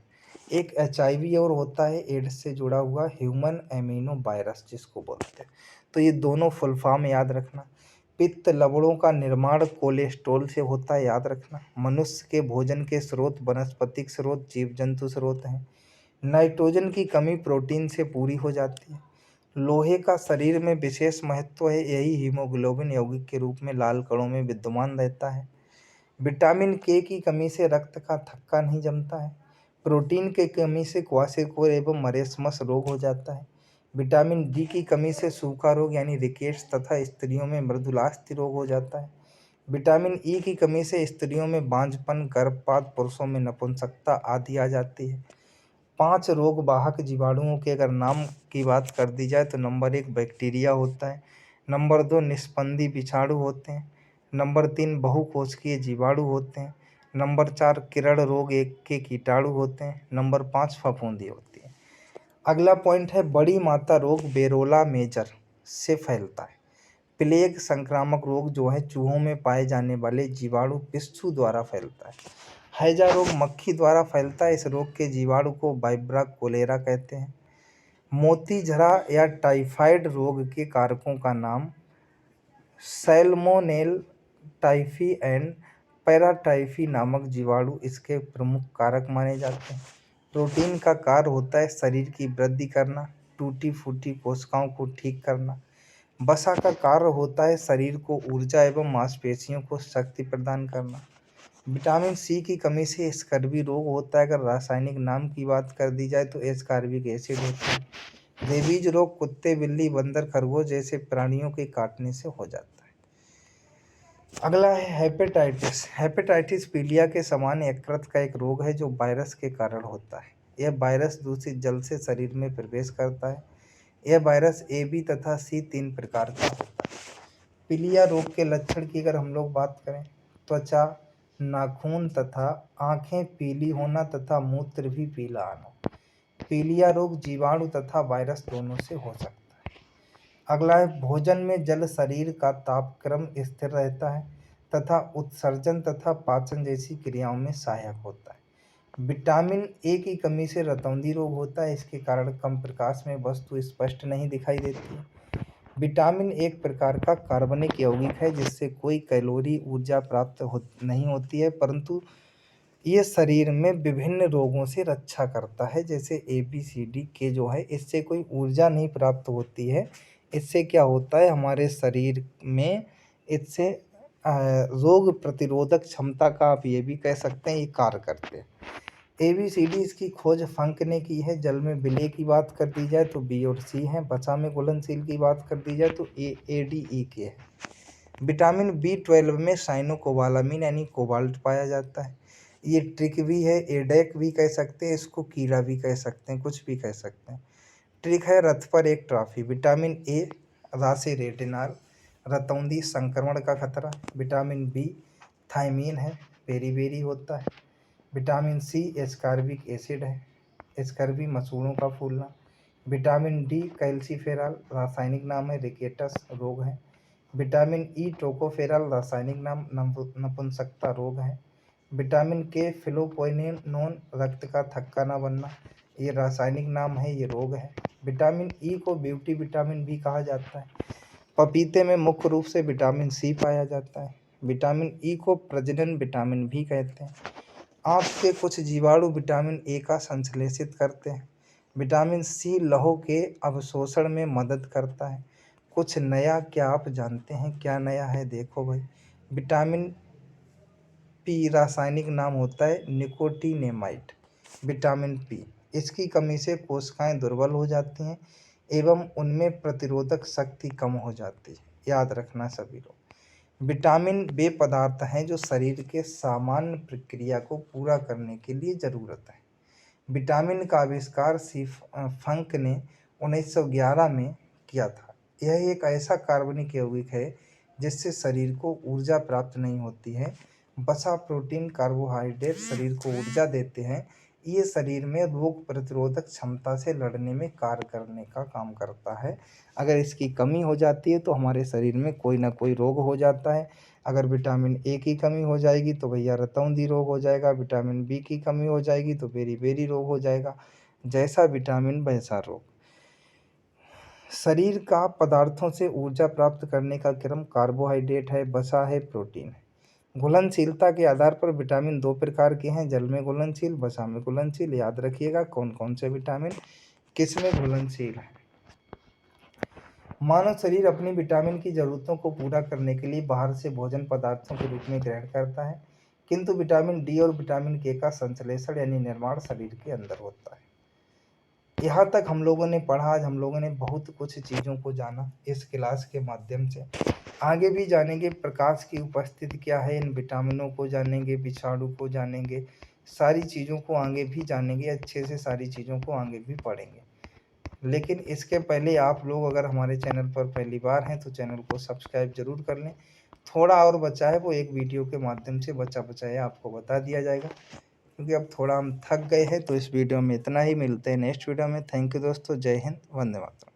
एक एचआईवी और होता है एड्स से जुड़ा हुआ ह्यूमन एमिनो वायरस जिसको बोलते हैं। तो ये दोनों फुल फॉर्म याद रखना। पित्त लवणों का निर्माण कोलेस्ट्रॉल से होता है, याद रखना। मनुष्य के भोजन के स्रोत वनस्पतिक स्रोत, जीव जंतु स्रोत हैं। नाइट्रोजन की कमी प्रोटीन से पूरी हो जाती है। लोहे का शरीर में विशेष महत्व है, यही हीमोग्लोबिन यौगिक के रूप में लाल कणों में विद्यमान रहता है। विटामिन के की कमी से रक्त का थक्का नहीं जमता है। प्रोटीन की कमी से क्वासेकोर एवं मरेसमस रोग हो जाता है। विटामिन डी की कमी से सूखा रोग यानी रिकेट्स तथा स्त्रियों में मृदुलास्थि रोग हो जाता है। विटामिन ई की कमी से स्त्रियों में बांझपन, गर्भपात, पुरुषों में नपुंसकता आदि आ जाती है। 5 रोग वाहक जीवाणुओं के अगर नाम की बात कर दी जाए तो नंबर 1 बैक्टीरिया होता है, नंबर 2 निस्पंदी विषाणु होते हैं, नंबर 3 बहुकोशिकीय जीवाणु होते हैं, नंबर 4 किरण रोग एक के कीटाणु होते हैं, नंबर 5 फफूंदी होती है। अगला पॉइंट है बड़ी माता रोग बेरोला मेजर से फैलता है। प्लेग संक्रामक रोग जो है चूहों में पाए जाने वाले जीवाणु पिस्सू द्वारा फैलता है। हैजा रोग मक्खी द्वारा फैलता है। इस रोग के जीवाणु को वाइब्रा कोलेरा कहते हैं। मोतीझरा या टाइफाइड रोग के कारकों का नाम सैल्मोनेल टाइफी एंड पैराटाइफी नामक जीवाणु इसके प्रमुख कारक माने जाते हैं। प्रोटीन का कार्य होता है शरीर की वृद्धि करना, टूटी फूटी कोशिकाओं को ठीक करना। वसा का कार्य होता है शरीर को ऊर्जा एवं मांसपेशियों को शक्ति प्रदान करना। विटामिन सी की कमी से स्कर्वी रोग होता है। अगर रासायनिक नाम की बात कर दी जाए तो एस्कॉर्बिक एसिड होता है। रेबीज रोग कुत्ते, बिल्ली, बंदर, खरगोश जैसे प्राणियों के काटने से हो जाता है। अगला है हेपेटाइटिस। हेपेटाइटिस पीलिया के समान यकृत का एक रोग है जो वायरस के कारण होता है। यह वायरस दूषित जल से शरीर में प्रवेश करता है। यह वायरस ए, बी तथा सी 3 प्रकार का होता है। पीलिया रोग के लक्षण की अगर हम लोग बात करें, त्वचा, नाखून तथा आंखें पीली होना तथा मूत्र भी पीला आना। पीलिया रोग जीवाणु तथा वायरस दोनों से हो सकता है। अगला है भोजन में जल शरीर का तापक्रम स्थिर रहता है तथा उत्सर्जन तथा पाचन जैसी क्रियाओं में सहायक होता है। विटामिन ए की कमी से रतौंधी रोग होता है। इसके कारण कम प्रकाश में वस्तु स्पष्ट नहीं दिखाई देती है। विटामिन एक प्रकार का कार्बनिक यौगिक है जिससे कोई कैलोरी ऊर्जा प्राप्त नहीं होती है, परंतु ये शरीर में विभिन्न रोगों से रक्षा करता है। जैसे ABCD के जो है इससे कोई ऊर्जा नहीं प्राप्त होती है। इससे क्या होता है हमारे शरीर में, इससे रोग प्रतिरोधक क्षमता का आप ये भी कह सकते हैं ये कार्य करते हैं। ABCD इसकी खोज फंक ने की है। जल में विलय की बात कर दी जाए तो B और C है। वसा में घुलनशील की बात कर दी जाए तो ADE के है। विटामिन B12 में साइनोकोबालामिन यानी कोबाल्ट पाया जाता है। ये ट्रिक भी है, एडेक भी कह सकते हैं, इसको कीड़ा भी कह सकते हैं, कुछ भी कह सकते हैं। ट्रिक है रथ पर एक ट्रॉफी। विटामिन A राशि रेटिनाल, रतौंधी संक्रमण का खतरा। विटामिन B थायमीन है, बेरी होता है। विटामिन C एस्कॉर्बिक एसिड है, स्कर्वी मसूड़ों का फूलना। विटामिन D कैल्सीफेरॉल रासायनिक नाम है, रिकेटस रोग है। विटामिन E टोकोफेरॉल रासायनिक नाम नपुंसकता रोग है। विटामिन K फिलोक्विनोन रक्त का थक्का न बनना, ये रासायनिक नाम है, ये रोग है। विटामिन E को ब्यूटी विटामिन भी कहा जाता है। पपीते में मुख्य रूप से विटामिन C पाया जाता है। विटामिन E को प्रजनन विटामिन भी कहते हैं। आँख के कुछ जीवाणु विटामिन A का संश्लेषित करते हैं। विटामिन C लौह के अवशोषण में मदद करता है। कुछ नया क्या आप जानते हैं? क्या नया है देखो भाई। विटामिन P रासायनिक नाम होता है निकोटिनेमाइड। विटामिन P इसकी कमी से कोशिकाएं दुर्बल हो जाती हैं एवं उनमें प्रतिरोधक शक्ति कम हो जाती है, याद रखना सभी लोग। विटामिन वे पदार्थ हैं जो शरीर के सामान्य प्रक्रिया को पूरा करने के लिए ज़रूरत है। विटामिन का आविष्कार फंक ने 1911 में किया था। यह एक ऐसा कार्बनिक यौगिक है जिससे शरीर को ऊर्जा प्राप्त नहीं होती है। वसा, प्रोटीन, कार्बोहाइड्रेट शरीर को ऊर्जा देते हैं। ये शरीर में रोग प्रतिरोधक क्षमता से लड़ने में कार्य करने का काम करता है। अगर इसकी कमी हो जाती है तो हमारे शरीर में कोई ना कोई रोग हो जाता है। अगर विटामिन A की कमी हो जाएगी तो भैया रतौंधी रोग हो जाएगा। विटामिन B की कमी हो जाएगी तो बेरी रोग हो जाएगा। जैसा विटामिन वैसा रोग। शरीर का पदार्थों से ऊर्जा प्राप्त करने का क्रम कार्बोहाइड्रेट है, वसा है, प्रोटीन है। घुलनशीलता के आधार पर विटामिन 2 प्रकार के हैं, जल में घुलनशील, वसा में घुलनशील। याद रखिएगा कौन कौन से विटामिन किस में घुलनशील है। मानव शरीर अपनी विटामिन की ज़रूरतों को पूरा करने के लिए बाहर से भोजन पदार्थों के रूप में ग्रहण करता है, किंतु विटामिन D और विटामिन K का संश्लेषण यानी निर्माण शरीर के अंदर होता है। यहाँ तक हम लोगों ने पढ़ा, आज हम लोगों ने बहुत कुछ चीज़ों को जाना इस क्लास के माध्यम से। आगे भी जानेंगे प्रकाश की उपस्थिति क्या है, इन विटामिनों को जानेंगे, विषाणु को जानेंगे, सारी चीज़ों को आगे भी जानेंगे, अच्छे से सारी चीज़ों को आगे भी पढ़ेंगे। लेकिन इसके पहले आप लोग अगर हमारे चैनल पर पहली बार हैं तो चैनल को सब्सक्राइब ज़रूर कर लें। थोड़ा और बचा है, वो एक वीडियो के माध्यम से बचा आपको बता दिया जाएगा, क्योंकि अब थोड़ा हम थक गए हैं। तो इस वीडियो में इतना ही, मिलते हैं नेक्स्ट वीडियो में। थैंक यू दोस्तों, जय हिंद, वंदे मातरम।